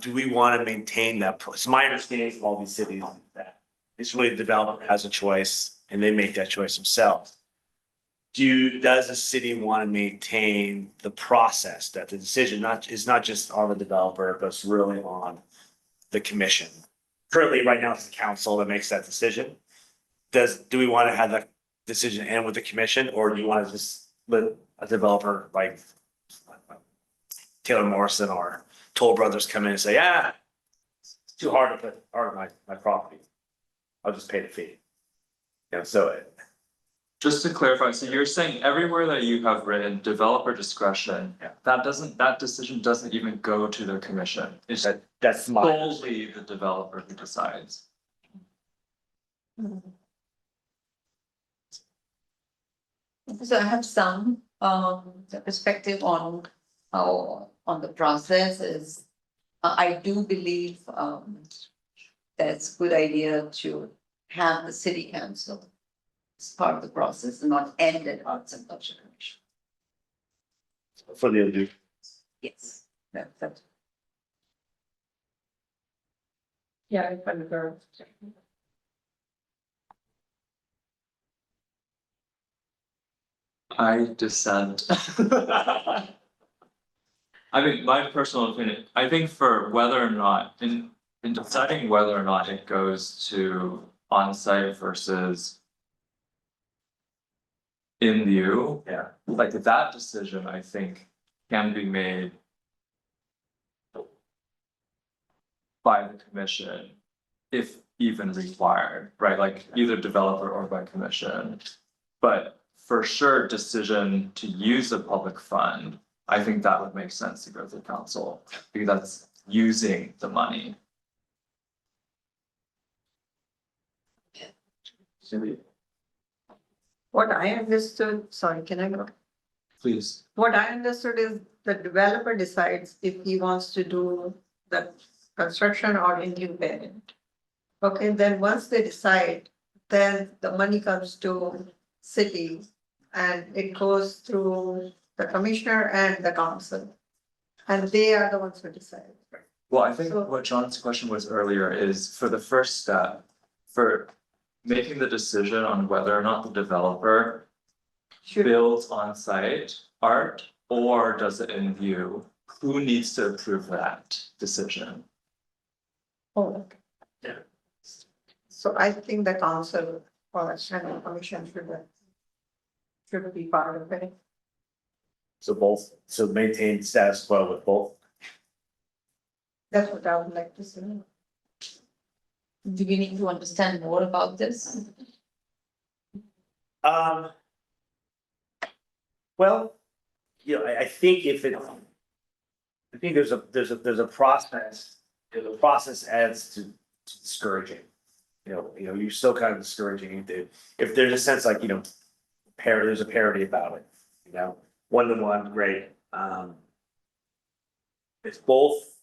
Do we want to maintain that? It's my understanding of all these cities that it's really the developer has a choice and they make that choice themselves. Does the city want to maintain the process that the decision is not just on the developer, but it's really on the commission? Currently, right now, it's the council that makes that decision. Do we want to have that decision end with the commission, or do you want to just let a developer like Taylor Morrison or Toll Brothers come in and say, it's too hard to put art on my property, I'll just pay the fee. So Just to clarify, so you're saying everywhere that you have written developer discretion, Yeah. that decision doesn't even go to the commission. It's that's solely the developer who decides. So I have some perspective on on the process is, I do believe, that's a good idea to have the city council as part of the process and not end at Arts and Culture Commission. For the other. Yes, that's. Yeah, if I'm girl. I dissent. I mean, my personal opinion, I think for whether or not, in deciding whether or not it goes to on-site versus in lieu, Yeah. like that decision, I think, can be made by the commission, if even required, right, like either developer or by commission. But for sure, decision to use a public fund, I think that would make sense to go to the council, because that's using the money. What I understood, sorry, can I go? Please. What I understood is the developer decides if he wants to do the construction or in lieu payment. Okay, then once they decide, then the money comes to city and it goes through the commissioner and the council. And they are the ones who decide. Well, I think So- what John's question was earlier is for the first step, for making the decision on whether or not the developer Should, builds on site art or does it in view, who needs to approve that decision? oh, okay. Yeah. So I think the council or the commission should be part of it. So both, so maintain status quo with both. That's what I would like to see. Do we need to understand more about this? Well, you know, I think if it. I think there's a process, you know, the process adds to discouraging. You know, you're still kind of discouraging if there's a sense like, you know, there's a parity about it, you know, 1-to-1, great, it's both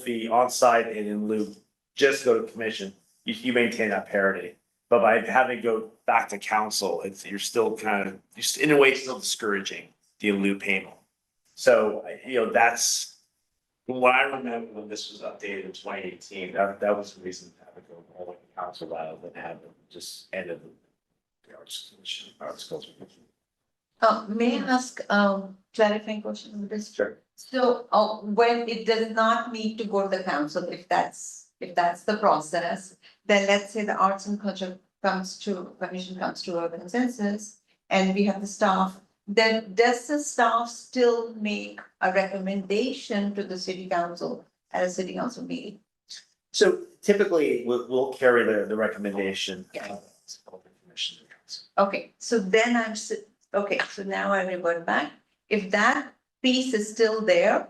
the on-site and in lieu, just go to commission, you maintain that parity. But by having to go back to council, you're still kind of, in a way, still discouraging the in lieu payment. So, you know, that's what I remember when this was updated in 2018, that was the reason to have it go all the way to council rather than have it just ended the arts commission, arts culture commission. May I ask, clarifying question on this? Sure. So, when it does not need to go to the council, if that's the process, then let's say the arts and culture commission comes to a consensus and we have the staff, then does the staff still make a recommendation to the city council at a city council meeting? So typically, we'll carry the recommendation. Yeah. Commission to council. Okay, so then okay, so now I revert back. If that piece is still there,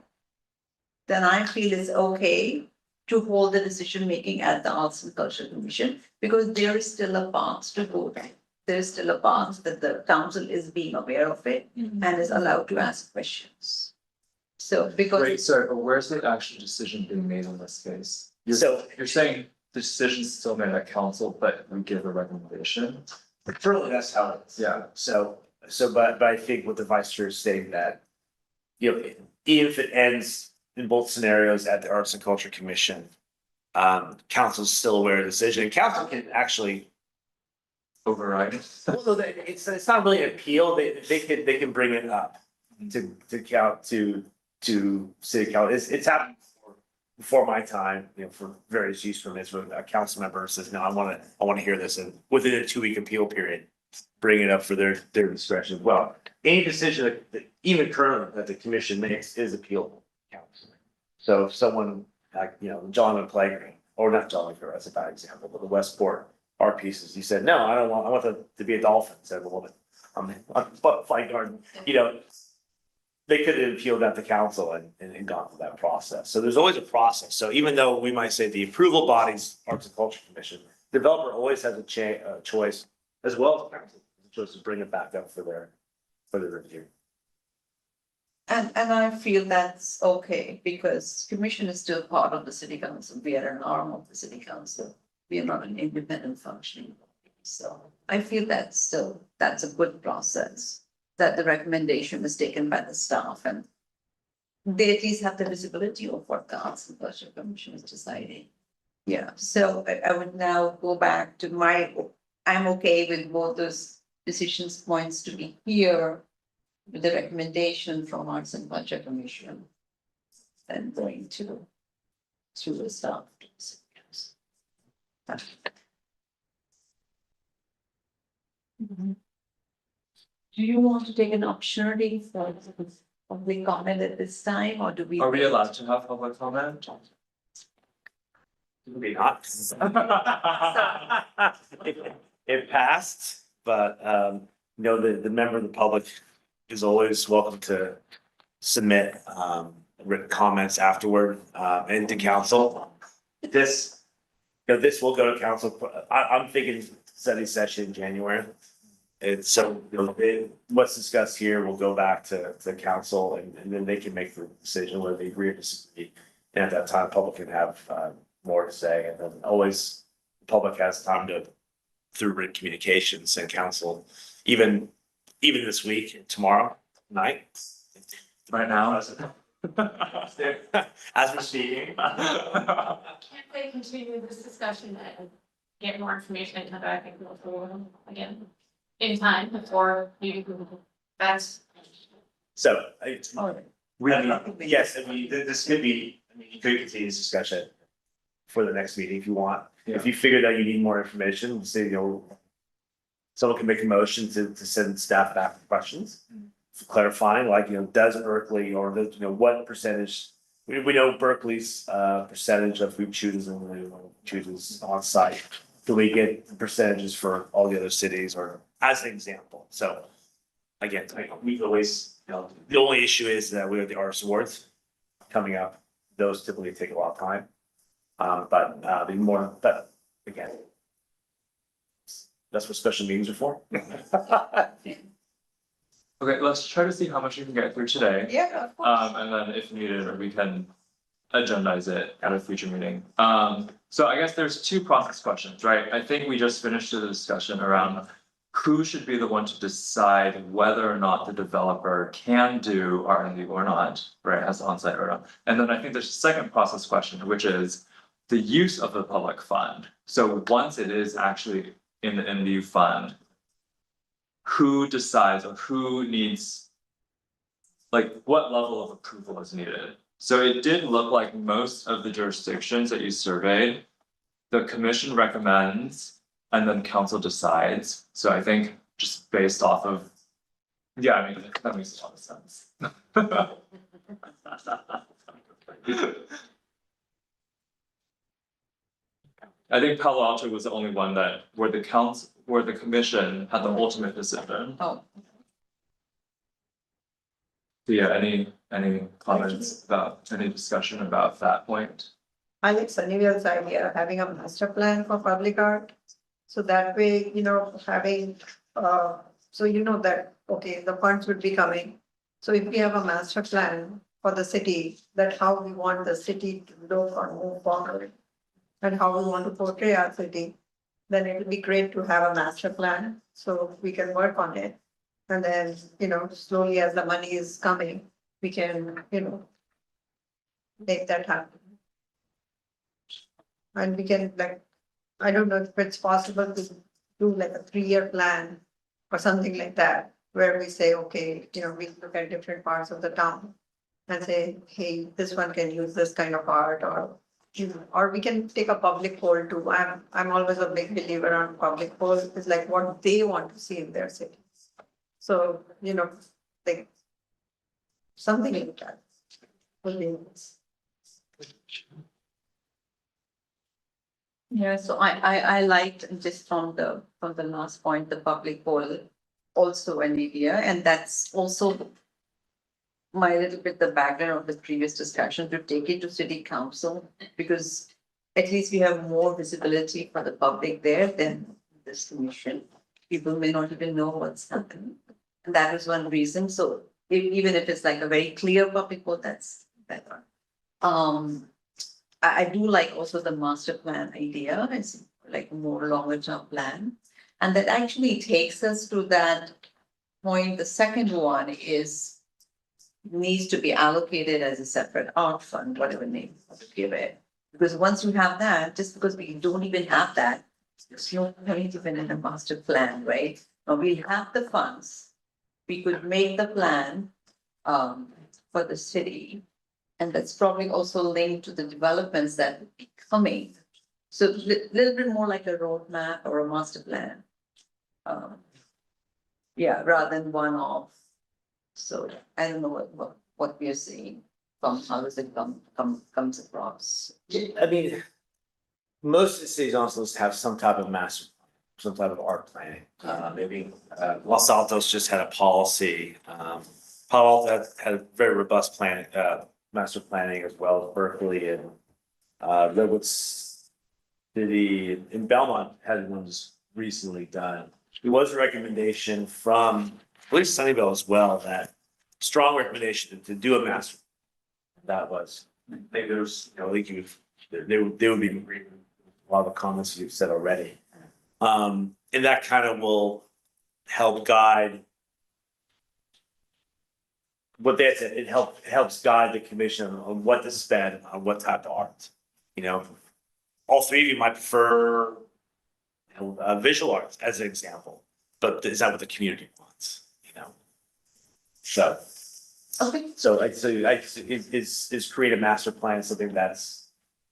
then I feel it's okay to hold the decision making at the Arts and Culture Commission, because there is still a path to go there. There is still a path that the council is being aware of it and is allowed to ask questions. So because. Wait, sorry, but where's the actual decision being made in this case? You're saying the decision's still made at council, but we give a recommendation? Currently, that's how it is. Yeah. So, but I think what the vice chair is saying that, you know, if it ends in both scenarios at the Arts and Culture Commission, council's still aware of the decision. Council can actually, Override. well, no, it's not really an appeal. They can bring it up to city council. It's happened before my time, you know, for various use permits, when a council member says, no, I wanna hear this, and within a 2-week appeal period, bring it up for their discretion. Well, any decision that even currently that the commission makes is appealable. Council. So if someone like, you know, John McClegg, or not John McClegg, that's a bad example, but the Westport art pieces, he said, no, I want to be a dolphin instead of a woman. On Flight Garden, you know, they could have appealed that to council and gone through that process. So there's always a process. So even though we might say the approval body's Arts and Culture Commission, developer always has a choice, as well as council, a choice to bring it back up for their review. And I feel that's okay, because commission is still part of the city council, we are an arm of the city council. We are not an independent functioning body. So I feel that's a good process, that the recommendation was taken by the staff and they at least have the visibility of what the Arts and Culture Commission is deciding. Yeah, so I would now go back to I'm okay with both those decisions points to be here with the recommendation from Arts and Culture Commission. And going to the staff. Do you want to take an opportunity for public comment at this time, or do we? Are we allowed to have public comment? Maybe not. It passed, but you know, the member of the public is always welcome to submit written comments afterward and to council. This, you know, this will go to council. I'm thinking study session in January. And so, you know, what's discussed here will go back to council and then they can make the decision whether they agree or disagree. And at that time, public can have more to say, and then always the public has time to, through written communications and council, even this week, tomorrow night. Right now? As we're speaking. Can't they continue this discussion and get more information and come back and go through again in time before you, that's. So, All right. yes, I mean, this could be, I mean, you could continue this discussion for the next meeting if you want. If you figure that you need more information, say, you know, someone can make a motion to send staff back with questions. Clarifying, like, you know, does Berkeley or the, you know, what percentage, we know Berkeley's percentage of food chooses and chooses on site. Do we get the percentages for all the other cities, or as an example? So again, we always, you know, the only issue is that we have the arts awards coming up. Those typically take a lot of time. But again, that's what special meetings are for. Okay, let's try to see how much we can get through today. Yeah, of course. And then if needed, we can agendize it at a future meeting. So I guess there's two process questions, right? I think we just finished the discussion around who should be the one to decide whether or not the developer can do R&D or not, right, as on-site or not. And then I think there's a second process question, which is the use of the public fund. So once it is actually in the MDU fund, who decides or who needs, like, what level of approval is needed? So it did look like most of the jurisdictions that you surveyed, the commission recommends and then council decides. So I think just based off of, yeah, I mean, that makes a lot of sense. I think Palo Alto was the only one that, where the commission had the ultimate decision. Oh, So yeah, any comments about, any discussion about that point? I like Sunnyvale's idea, of having a master plan for public art. So that way, you know, having, so you know that, okay, the funds would be coming. So if we have a master plan for the city, that how we want the city to look or move forward. And how we want to portray our city, then it would be great to have a master plan, so we can work on it. And then, you know, slowly as the money is coming, we can, you know, make that happen. And we can, like, I don't know if it's possible to do like a 3-year plan or something like that, where we say, okay, you know, we look at different parts of the town and say, hey, this one can use this kind of art, or we can take a public poll too. I'm always a big believer on public poll. It's like what they want to see in their cities. So, you know, like something like that. Would be nice. yeah, so I liked just from the last point, the public poll also an idea, and that's also my little bit the background of the previous discussion to take it to city council, because at least we have more visibility for the public there than this commission. People may not even know what's happening. And that is one reason. So even if it's like a very clear public vote, that's better. I do like also the master plan idea, it's like a more longer term plan. And that actually takes us to that point, the second one is needs to be allocated as a separate art fund, whatever name you want to give it. Because once you have that, just because we don't even have that, there's no point even in a master plan, right? Now we have the funds. We could make the plan for the city. And that's probably also linked to the developments that will be coming. So little bit more like a roadmap or a master plan. Yeah, rather than one off. So I don't know what we are seeing from how does it comes across. I mean, most of the cities also have some type of master, some type of art planning. Maybe Los Altos just had a policy. Palo Alto had a very robust plan, master planning as well as Berkeley and Redwood City in Belmont had ones recently done. There was a recommendation from, I believe Sunnyvale as well, that strong recommendation to do a master. That was, maybe there's, you know, I think you, they would be in agreement with a lot of the comments you've said already. And that kind of will help guide what they said, it helps guide the commission on what to spend on what type of art. You know, all three of you might prefer, you know, visual arts as an example, but is that what the community wants? You know, so. Okay. So is create a master plan something that's,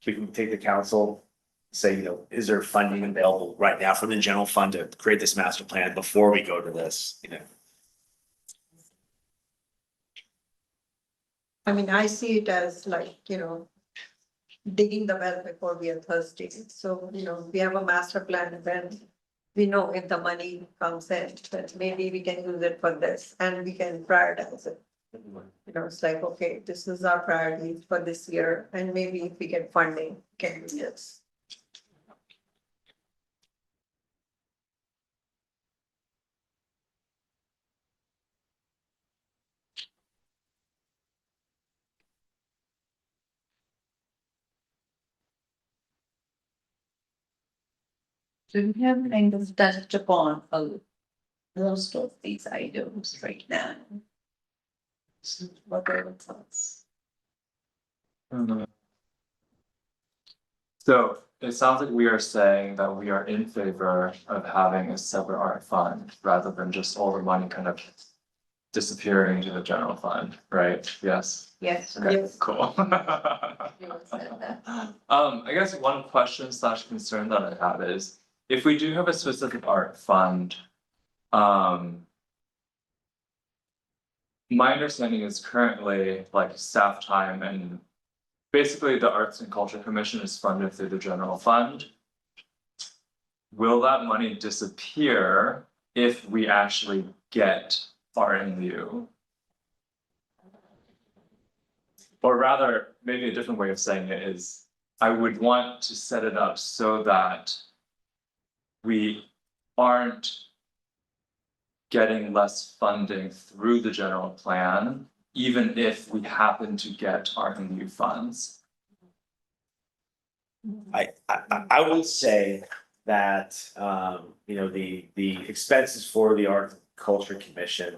we can take the council, say, you know, is there funding available right now from the general fund to create this master plan before we go to this, you know? I mean, I see it as like, digging the well before we are thirsty. So, we have a master plan and then we know if the money comes in, that maybe we can use it for this and we can prioritize it. It's like, okay, this is our priority for this year, and maybe if we get funding, we can do this. So we have kind of touched upon most of these items right now. So what are your thoughts? So it sounds like we are saying that we are in favor of having a separate art fund rather than just all the money kind of disappearing into the general fund, right? Yes. Yes. Okay, Yes. cool. You said that. I guess one question / concern that I have is, if we do have a specific art fund, my understanding is currently like staff time and basically the Arts and Culture Commission is funded through the general fund. Will that money disappear if we actually get RMU? Or rather, maybe a different way of saying it is, I would want to set it up so that we aren't getting less funding through the general plan, even if we happen to get RMU funds. I would say that, you know, the expenses for the Art and Culture Commission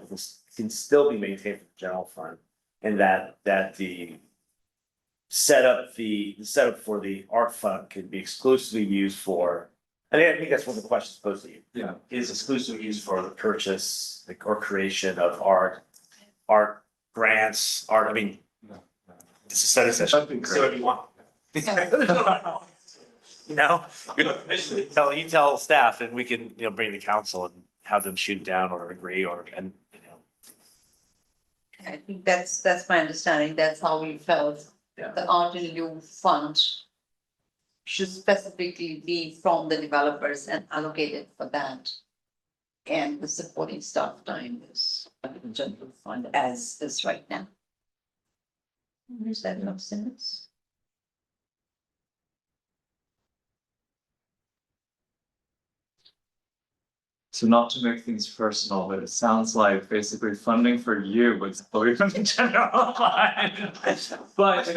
can still be maintained from the general fund. And that the setup for the art fund can be exclusively used for, I think that's one of the questions posed to you. Yeah. Is exclusively used for the purchase or creation of art grants, art, I mean. This is set a session, That'd be say what great. you want. You know, you tell staff and we can, you know, bring the council and have them shoot down or agree or, and, you know. I think that's my understanding, that's how we felt. Yeah. The Art in Lieu fund should specifically be from the developers and allocated for that. And the supporting staff time is the general fund as is right now. Does that make sense? So not to make things personal, but it sounds like basically funding for you would still be from the general fund. But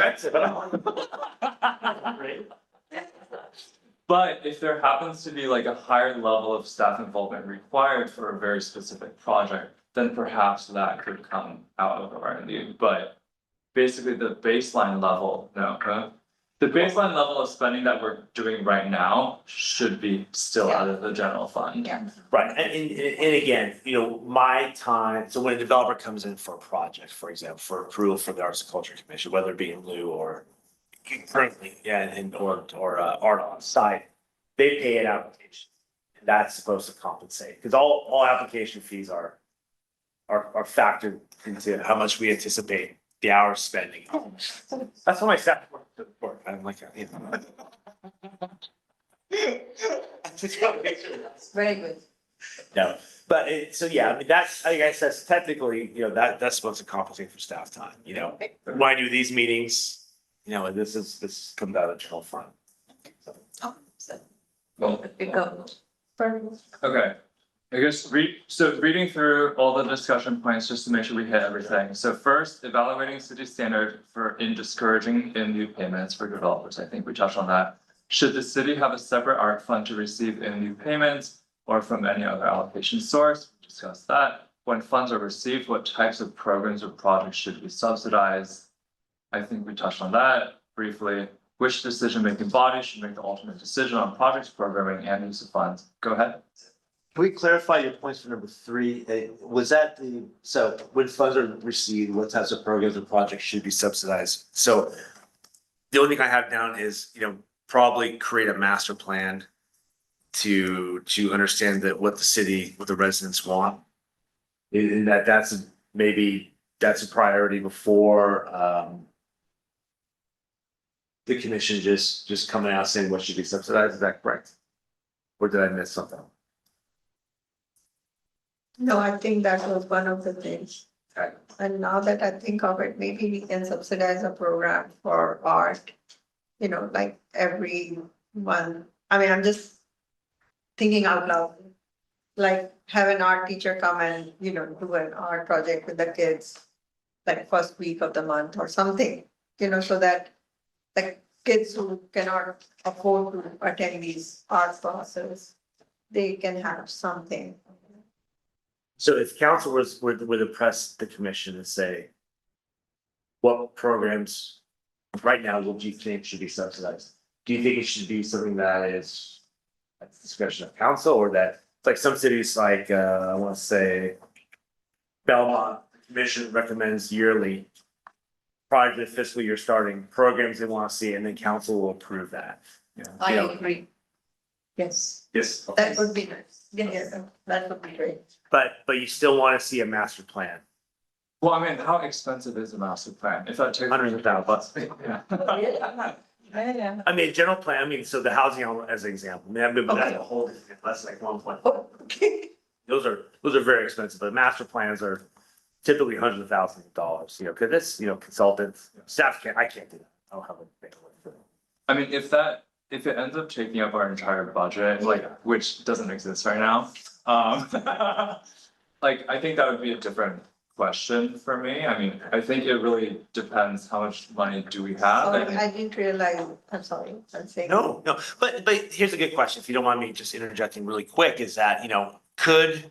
but if there happens to be like a higher level of staff involvement required for a very specific project, then perhaps that could come out of R&D, but basically the baseline level, no, the baseline level of spending that we're doing right now should be still out of the general fund. Yeah. Right, and again, you know, my time, so when a developer comes in for a project, for example, for approval for the Arts and Culture Commission, whether it be in lieu or currently, yeah, and or art on site, they pay an application. And that's supposed to compensate, because all application fees are factored into how much we anticipate the hours spending. That's what my staff work, I'm like, you know. I just gotta make sure. Very good. No, but so yeah, I mean, that's, I guess that's technically, you know, that's supposed to compensate for staff time, you know. When I do these meetings, you know, this comes out of the general fund. So, Well, Pick up. okay. I guess reading through all the discussion points just to make sure we hit everything. So first, evaluating city standard in discouraging in lieu payments for developers. I think we touched on that. Should the city have a separate art fund to receive in lieu payments or from any other allocation source? We discussed that. When funds are received, what types of programs or projects should be subsidized? I think we touched on that briefly. Which decision-making body should make the ultimate decision on projects, programming, and use of funds? Go ahead. can we clarify your points for number 3? Was that so when funds are received, what types of programs or projects should be subsidized? So the only thing I have down is, you know, probably create a master plan to understand that what the city, what the residents want. And that's a priority before the commission just coming out saying what should be subsidized, is that correct? Or did I miss something? No, I think that was one of the things. Okay. And now that I think of it, maybe we can subsidize a program for art. You know, like every one, I mean, I'm just thinking out loud. Like have an art teacher come and, you know, do an art project with the kids. Like first week of the month or something, you know, so that the kids who cannot afford to attend these art classes, they can have something. So if council would impress the commission and say, what programs right now would you think should be subsidized? Do you think it should be something that is at the discretion of council, or that, like some cities like, I want to say Belmont, the commission recommends yearly prior to the fiscal year starting, programs they want to see, and then council will approve that. I You know. agree. Yes, Yes. that would be nice. Yeah, that would be great. But you still want to see a master plan. Well, I mean, how expensive is a master plan? If that takes. Hundreds of thousands. Yeah. Yeah. I mean, general plan, I mean, so the housing element as an example, I mean, that's a whole, that's like 1.5. Okay. Those are very expensive, but master plans are typically hundreds of thousands of dollars, you know, because this, you know, consultants, staff I can't do that. I don't have a. I mean, if it ends up taking up our entire budget, like, which doesn't exist right now, like, I think that would be a different question for me. I mean, I think it really depends how much money do we have. Sorry, I didn't realize, I'm sorry, I'm saying. No, but here's a good question, if you don't mind me just interjecting really quick, is that, you know, could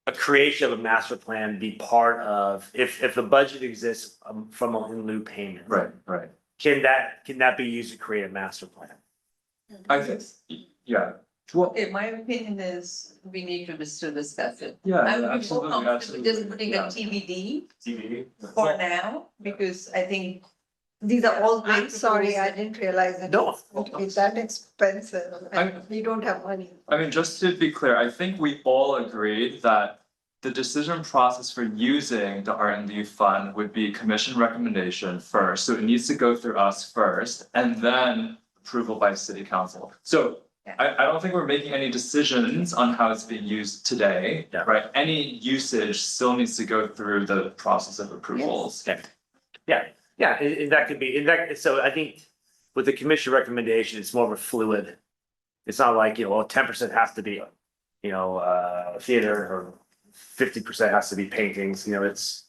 a creation of a master plan be part of, if the budget exists from a in lieu payment? Right. Can that be used to create a master plan? I think, yeah. Well, Okay, my opinion is we need to still discuss it. yeah, I would be more absolutely, comfortable absolutely. just putting a Yeah. TBD TV. for now, because I think these are all I'm great. sorry, I proposals. didn't realize it. No. It's that expensive I- and we don't have money. I mean, just to be clear, I think we all agreed that the decision process for using the R&D fund would be commission recommendation first, so it needs to go through us first, and then approval by city council. So Yeah. I don't think we're making any decisions on how it's being used today, Yeah. right? Any usage still needs to go through the process of approvals. Yeah, and that could be, so I think with the commission recommendation, it's more of a fluid. It's not like, you know, well, 10% has to be, you theater, or 50% has to be paintings, it's,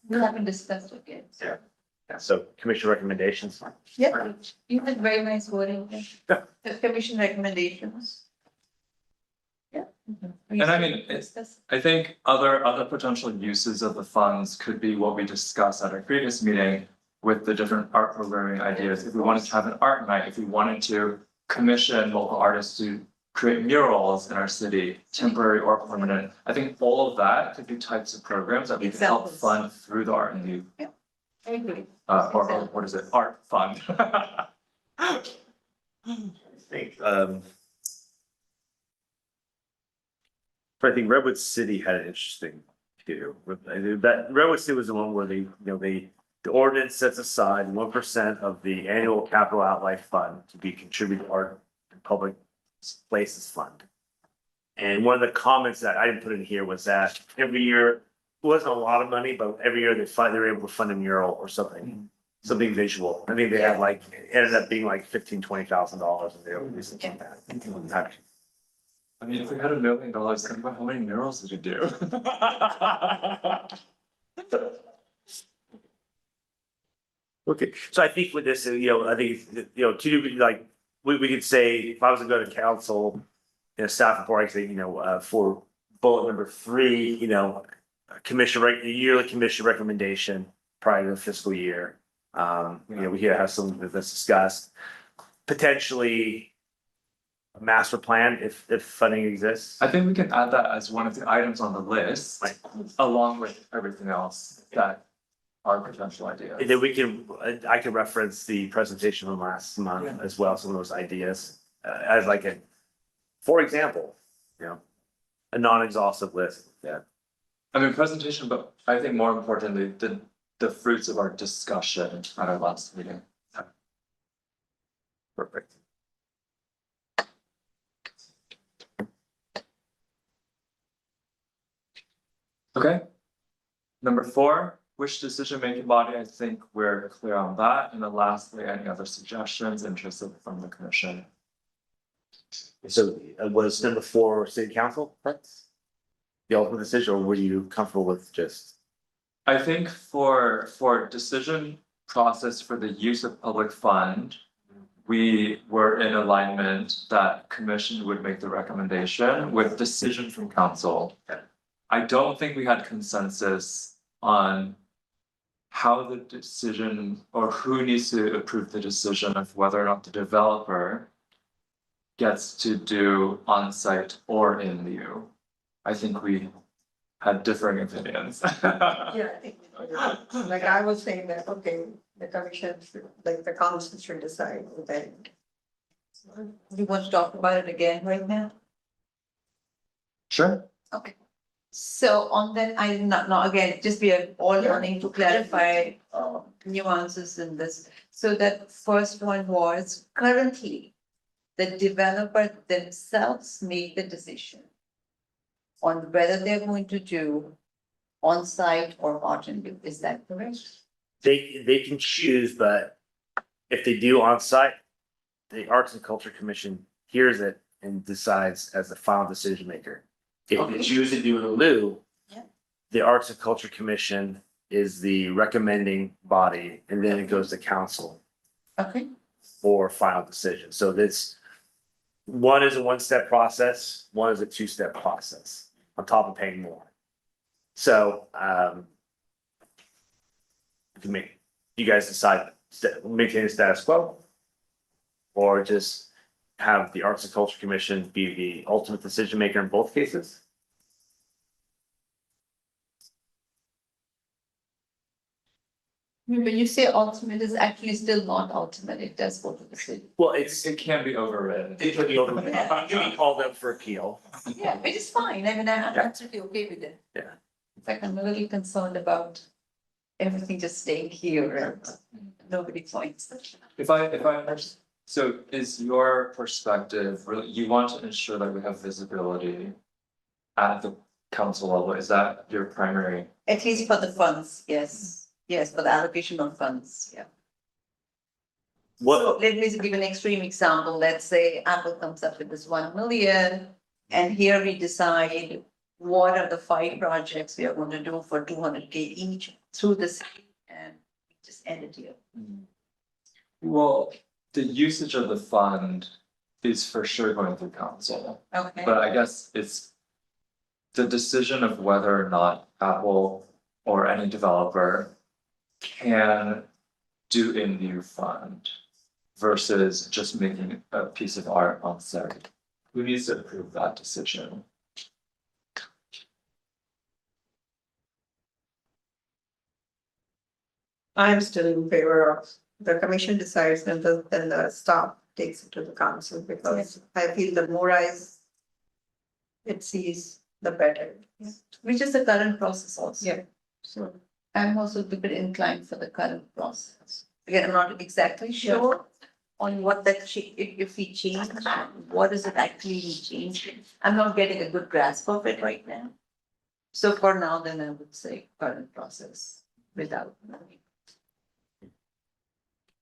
We haven't discussed it yet. yeah. So commission recommendations. Yeah, you had very nice wording. Yeah. The commission recommendations. Yeah. And I mean, I think other potential uses of the funds could be what we discussed at our previous meeting with the different art programming ideas. If we wanted to have an art night, if we wanted to commission local artists to create murals in our city, temporary or permanent, I think all of that could be types of programs that we can help Examples. fund through the art and youth, I agree. or what is it, art fund. I think, but I think Redwood City had an interesting too. That Redwood City was the one where the ordinance sets aside 1% of the annual capital outlay fund to be contributed to art and public places fund. And one of the comments that I didn't put in here was that every year, it wasn't a lot of money, but every year they're able to fund a mural or something visual. I think they had it ended up being like $15,000-$20,000 and they were do something like that. I mean, if we had $1 million, think about how many murals did you do? Okay, so I think with this, I think, we could say, if I was to go to council, staff report, I say, for bullet number 3, a yearly commission recommendation prior to the fiscal year. We here have some that's discussed, potentially a master plan if funding exists. I think we can add that as one of the items on the list, Right. along with everything else that are potential ideas. And then I can reference the presentation from last month as well, some of those ideas, as for example, a non-exhaustive list, yeah. I mean, presentation, but I think more importantly, the fruits of our discussion at our last meeting. Perfect. Okay. Number 4, which decision-making body, I think we're clear on that, and then lastly, any other suggestions, interested from the commission? So was number 4 city council, correct? The ultimate decision, or were you comfortable with just? I think for decision process for the use of public fund, we were in alignment that commission would make the recommendation with decision from council. I don't think we had consensus on how the decision or who needs to approve the decision of whether or not the developer gets to do on-site or in lieu. I think we had differing opinions. Yeah, I think, like I was saying that, okay, the commission, the council should decide then. You want to talk about it again right now? Sure. Okay. So on that, I not again, just we are all learning to clarify nuances in this. So that first one was currently the developer themselves make the decision on whether they're going to do on-site or art and lieu. Is that correct? They can choose, but if they do on-site, the Arts and Culture Commission hears it and decides as the final decision maker. If they Okay. choose to do it in lieu, Yeah. the Arts and Culture Commission is the recommending body, and then it goes to council Okay. for final decision. So this one is a one-step process, one is a two-step process on top of paying more. So you guys decide maintain the status quo, or just have the Arts and Culture Commission be the ultimate decision maker in both cases. When you say ultimate, is actually still not ultimate, it does go to the city. Well, It can be overridden. it can be called up for appeal. Yeah, which is fine, I mean, I'm absolutely okay with it. Yeah. In fact, I'm a little concerned about everything just staying here and nobody points. If I understand, so is your perspective, really, you want to ensure that we have visibility at the council level, is that your primary? At least for the funds, yes, for the allocation of funds, yeah. So What, let me give an extreme example, let's say Apple comes up with this 1 million. And here we decide what are the 5 projects we are going to do for 200K each through the city and just end it here. Well, the usage of the fund is for sure going through council, Okay. but I guess it's the decision of whether or not Apple or any developer can do in view fund versus just making a piece of art on site. Who needs to approve that decision? I'm still in favor of, the commission decides and then the staff takes it to the council, because I feel the more eyes it sees, the better. Which is the current process also. Yeah. So I'm also a bit inclined for the current process. Again, I'm not exactly sure on what that if we change, what is it actually changing? I'm not getting a good grasp of it right now. So for now, then I would say current process without.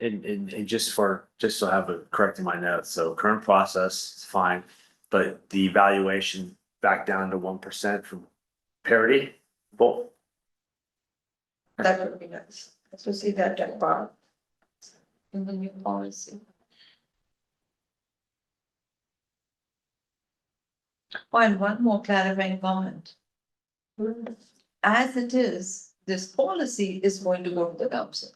And just so I have it correct in my notes, so current process is fine, but the evaluation back down to 1% from parity, both. That would be nice, to see that at part. In the new policy. Oh, and one more clarifying comment. As it is, this policy is going to go to the council.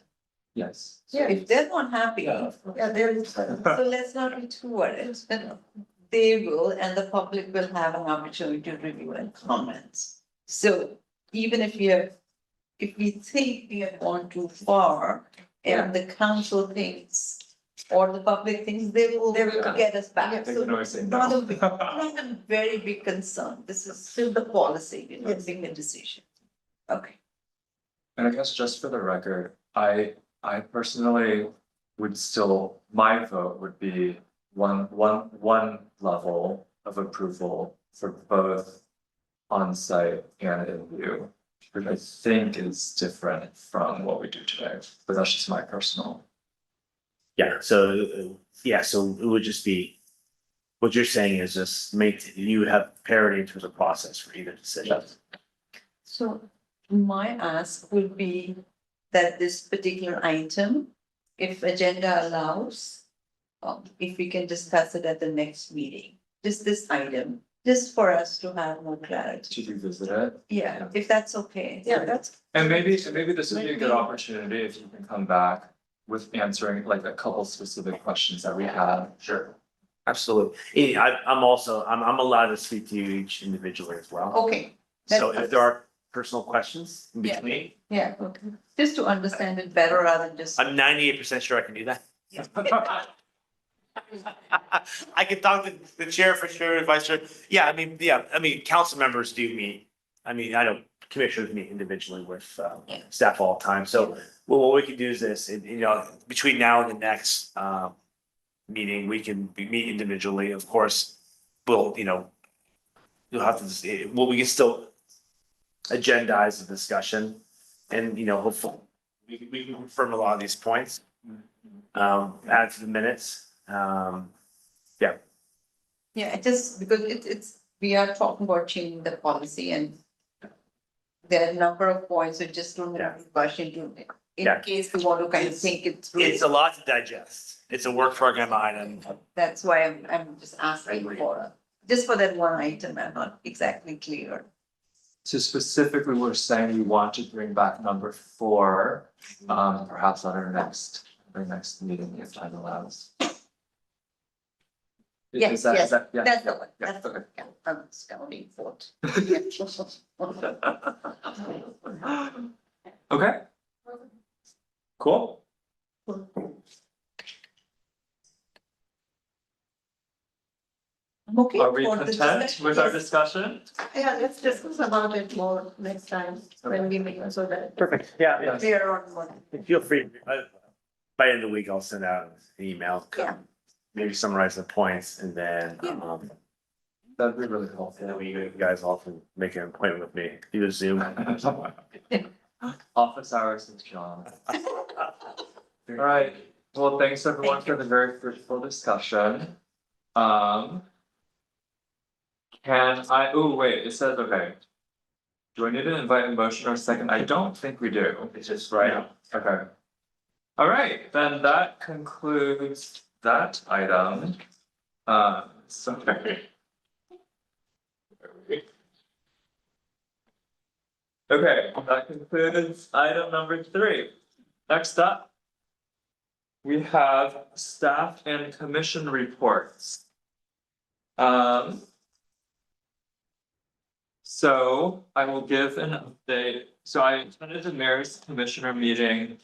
Yes. So if they're not happy, Yeah. Yeah, there is. so let's not be too worried. Then they will, and the public will have an opportunity to review and comments. So even if if we think we have gone too far, and the council thinks, or the public thinks, they will get us back. They So can always say not no. not a very big concern. This is still the policy, we're not Yes. making a decision. Okay. And I guess just for the record, I personally would still, my vote would be one level of approval for both on-site and in view. Which I think is different from what we do today, but that's just my personal. Yeah, so it would just be, what you're saying is just you have parity in terms of process for either decision. So my ask will be that this particular item, if agenda allows, if we can discuss it at the next meeting, just this item, just for us to have more clarity. To revisit it, Yeah, if that's okay. Yeah, that's. and maybe this would be a good opportunity if you can come back with answering like a couple specific questions that we have. Sure. Absolutely. I'm allowed to speak to you each individually as well. Okay. So That's- if there are personal questions in Yeah. between, Yeah, okay, just to understand it better rather than just. I'm 98% sure I can do that. I can talk to the chair for sure, the vice chair. Yeah, I mean, council members do meet. I mean, I know commissioners meet individually with Yeah. staff all the time. So well, what we can do is this, between now and the next meeting, we can meet individually. Of course, we'll, you'll have to, we can still agendize the discussion and, hopefully we can confirm a lot of these points. Add to the minutes. Yeah, it is, because it's, we are talking about changing the policy and there are a number of points, so just don't Yeah. rush into it. In Yeah. case we want to kind of think it through. It's a lot to digest. It's a work program item. That's why I'm just asking for, just for that one item, I'm not exactly clear. So specifically, we're saying we want to bring back number 4, perhaps on our next meeting if time allows. Yes, Is that- yes, yeah, That's the yeah, one, yeah, that's the okay. one, yeah, I'm scouting for it. Okay. Cool. I'm okay Are we for the content discussion, with our yes. discussion? Yeah, let's discuss about it more next time when we meet, so that. Perfect. Yeah, We are on one. feel free. By the end of the week, I'll send out an email. Yeah. Maybe summarize the points and then, Yeah. That'd be really and helpful. then you guys all can make an appointment with me, either Zoom. Office hours with John. All right, well, thanks everyone for the very fruitful discussion. Can I, oh, wait, it says, okay. Do I need to invite a motion or a second? I don't think we do. It's just right. Yeah, okay. All right, then that concludes that item. Sorry. Okay, that concludes item number 3. Next up. We have staff and commission reports. So I will give an update. So I attended the mayor's commissioner meeting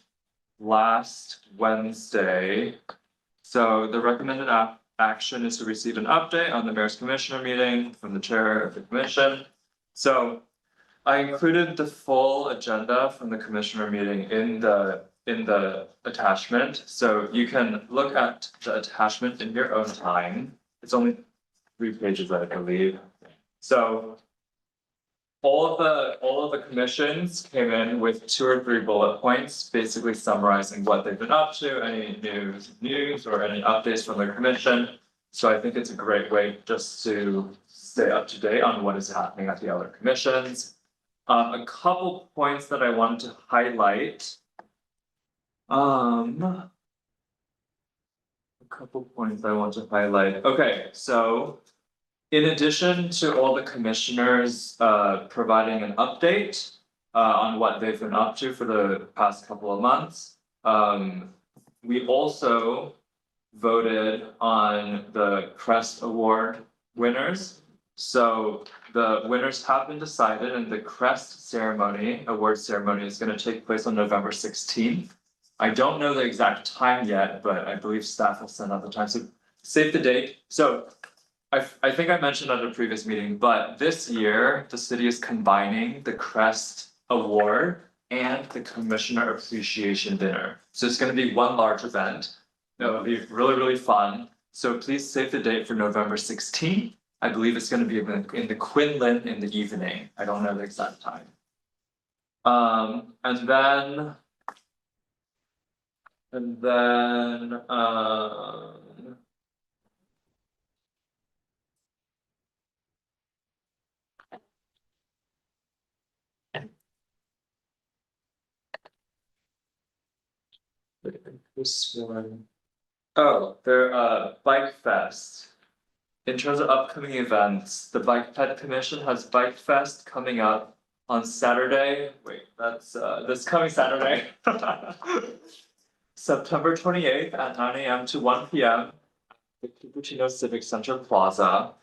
last Wednesday. So the recommended action is to receive an update on the mayor's commissioner meeting from the chair of the commission. So I included the full agenda from the commissioner meeting in the attachment, so you can look at the attachment in your own time. It's only 3 pages, I believe. So all of the commissions came in with 2 or 3 bullet points, basically summarizing what they've been up to, any news or any updates from their commission. So I think it's a great way just to stay up to date on what is happening at the other commissions. A couple points that I wanted to highlight. A couple points I want to highlight. Okay, so in addition to all the commissioners providing an update on what they've been up to for the past couple of months, we also voted on the Crest Award winners. So the winners have been decided, and the Crest award ceremony is gonna take place on November 16th. I don't know the exact time yet, but I believe staff will send out the time, so save the date. So I think I mentioned at a previous meeting, but this year, the city is combining the Crest Award and the Commissioner Appreciation Dinner. So it's gonna be one large event. It'll be really, really fun. So please save the date for November 16th. I believe it's gonna be in the Quinlan in the evening. I don't know the exact time. And then. This one. Oh, there, Bike Fest. In terms of upcoming events, the Bike Ped Commission has Bike Fest coming up on Saturday. Wait, that's this coming Saturday. September 28th at 9 AM to 1 PM. The Cupertino Civic Center Plaza.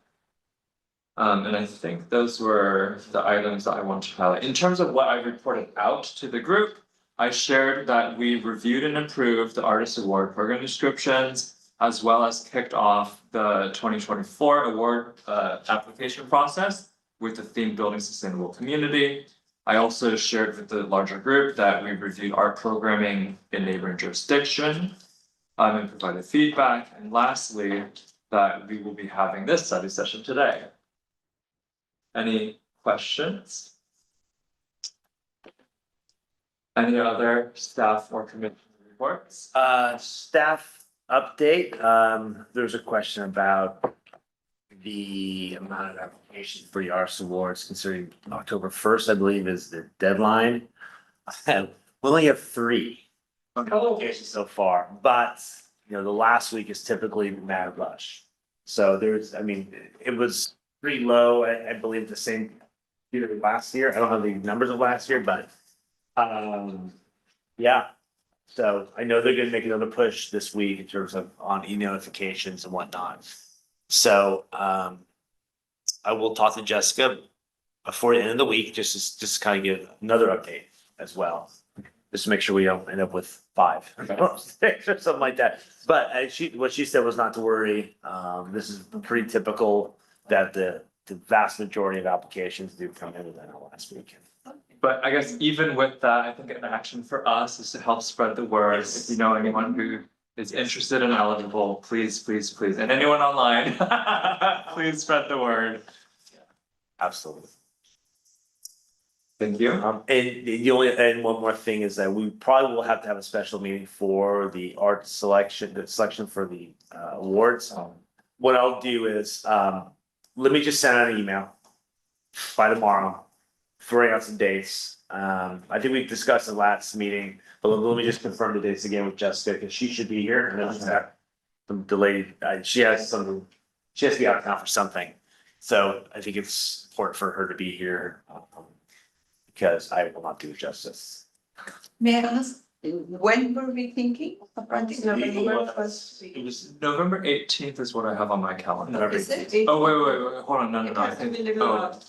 And I think those were the items that I want to highlight. In terms of what I reported out to the group, I shared that we reviewed and approved the Artist Award program descriptions, as well as kicked off the 2024 award application process with the theme Building Sustainable Community. I also shared with the larger group that we reviewed art programming in neighboring jurisdiction and provided feedback. And lastly, that we will be having this study session today. Any questions? Any other staff or commission reports? Staff update, there's a question about the amount of applications for the Arts Awards, considering October 1st, I believe, is the deadline. We only have 3 applications so far, but the last week is typically mad rush. So I mean, it was pretty low, I believe the same period last year. I don't have the numbers of last year, but yeah. So I know they're gonna make another push this week in terms of on e-notifications and whatnot. So I will talk to Jessica before the end of the week, just kind of give another update as well. Just to make sure we don't end up with 5 or something like that. But what she said was not to worry. This is pretty typical that the vast majority of applications do come in within the last week. But I guess even with that, I think an action for us is to help spread the word. If you know anyone who is interested and eligible, please, please, please, and anyone online, please spread the word. Absolutely. Thank you. And one more thing is that we probably will have to have a special meeting for the art selection, for the awards. What I'll do is let me just send out an email by tomorrow, throwing out some dates. I think we discussed the last meeting, but let me just confirm the dates again with Jessica, because she should be here. And then she's got some delayed, she has to be out of town for something. So I think it's important for her to be here, because I will not do it justice. May I ask, when were we thinking? November first It week. was November 18th is what I have on my calendar. November Is it? Oh, wait, hold on, no, It I has to think, be little oh,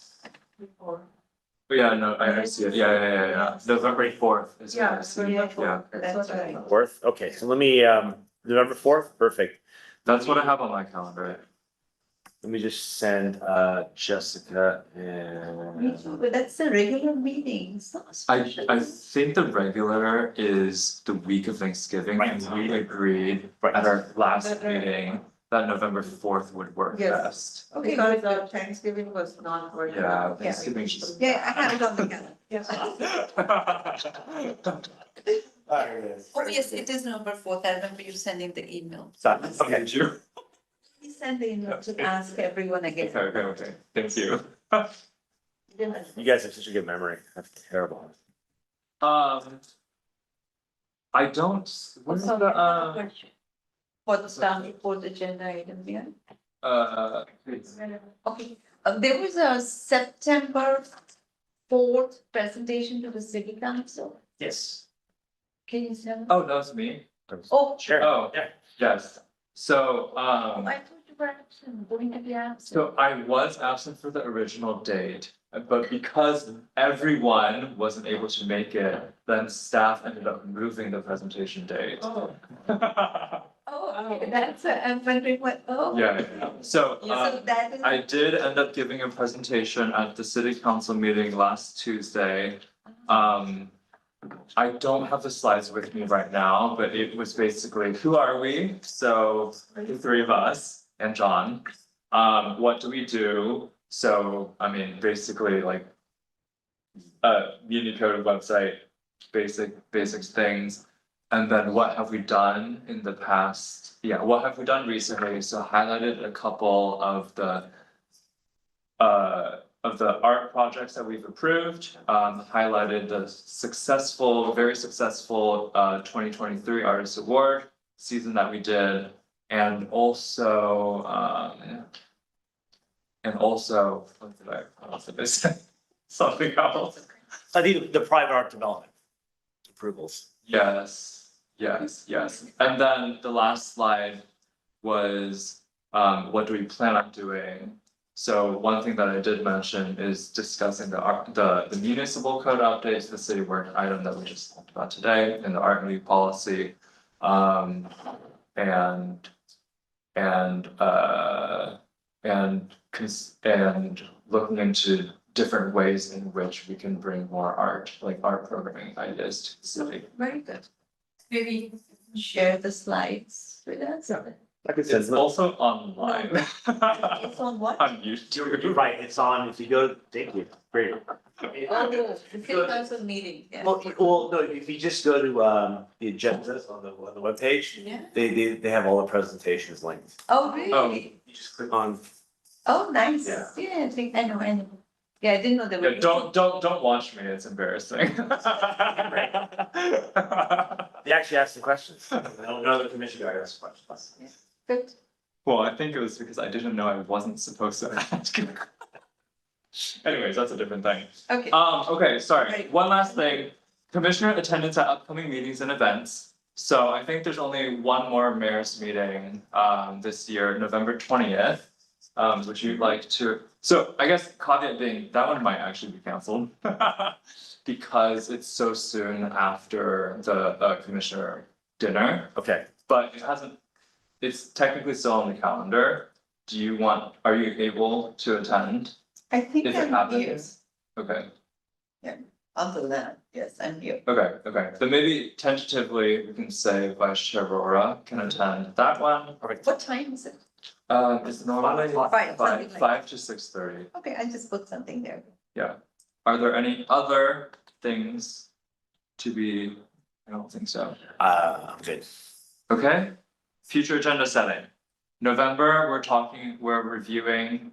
before. yeah, no, I see it, yeah. November 4th is what I Yeah, see, November yeah. That's right. Fourth, okay, so let me, November fourth, perfect. That's what I have on my calendar. Let me just send, Jessica Me and. too, but that's a regular meeting, it's not a special. I think the regular is the week of Thanksgiving, and we agreed at our last meeting that November 4th would work Yes. best. Okay, Because good. our Thanksgiving was not working. Yeah, Thanksgiving's just. Yeah, I have it on the calendar. Yes. Oh, yes, it is November 4th. I remember you sending the email. Okay, Sure. Please send the email to ask everyone again. Okay, thank you. you guys have such a good memory, that's terrible. I don't, where's the, For the staff report agenda item, yeah. it's- Okay, there was a September 4th presentation to the city council. Yes. Can you tell? oh, that was me? Oh, Sure. Oh, Yeah. yes, so, I thought you were absent, going to be absent. so I was absent for the original date, but because everyone wasn't able to make it, then staff ended up moving the presentation date. Oh. Oh, okay, that's, I'm wondering what, oh. Yeah, so, So that is. I did end up giving a presentation at the city council meeting last Tuesday. I don't have the slides with me right now, but it was basically, who are we? So the three of us and John. What do we do? So, I mean, basically like. Unicode website, basic things. And then what have we done in the past? Yeah, what have we done recently? So highlighted a couple of the art projects that we've approved, highlighted the very successful 2023 Artist Award season that we did, and also, what did I also say? Something else. I think the private art development approvals. Yes. And then the last slide was, what do we plan on doing? So one thing that I did mention is discussing the municipal code updates, the city work item that we just talked about today, and the art and policy. And looking into different ways in which we can bring more art, like art programming ideas to the city. Very good. Maybe share the slides with us. I could send It's them. also online. It's on what? On You're YouTube. right, it's on, if you go, thank you, great. Oh, the city council meeting, yeah. Well, no, if you just go to, the agendas on the webpage, Yeah. they have all the presentations linked. Oh, really? You just click on, Oh, nice. Yeah. Yeah, I think, I know. Yeah, I didn't know there were. Yeah, don't watch me, it's embarrassing. they actually ask some questions. No, the commission guy asks questions. Good. Well, I think it was because I didn't know I wasn't supposed to ask. Anyways, that's a different thing. Okay. Okay, sorry, Right. one last thing, commissioner attendance at upcoming meetings and events. So I think there's only one more mayor's meeting, this year, November 20th. Would you like to, so I guess caveat being, that one might actually be canceled. Because it's so soon after the commissioner dinner, Okay, but it hasn't, it's technically still on the calendar. Are you able to attend I think if it I'm here. happens? Okay. Until then, yes, I'm here. Okay, then maybe tentatively, we can say Vice Chair Rora can attend that one. What time is it? It's normally Five, something like 5 to 6:30. Okay, I just put something there. Are there any other things to be, I don't think so. I'm good. Okay, future agenda setting. November, we're reviewing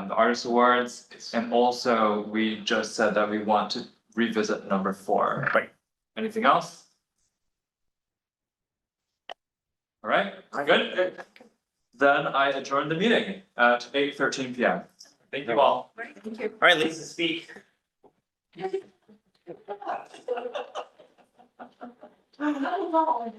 the artist awards, and also we just said that we want to revisit number 4. Right. Anything else? All right, good. Then I adjourn the meeting at 8:13 PM. Thank you all. Thank you. All right, Lisa, speak. I don't know.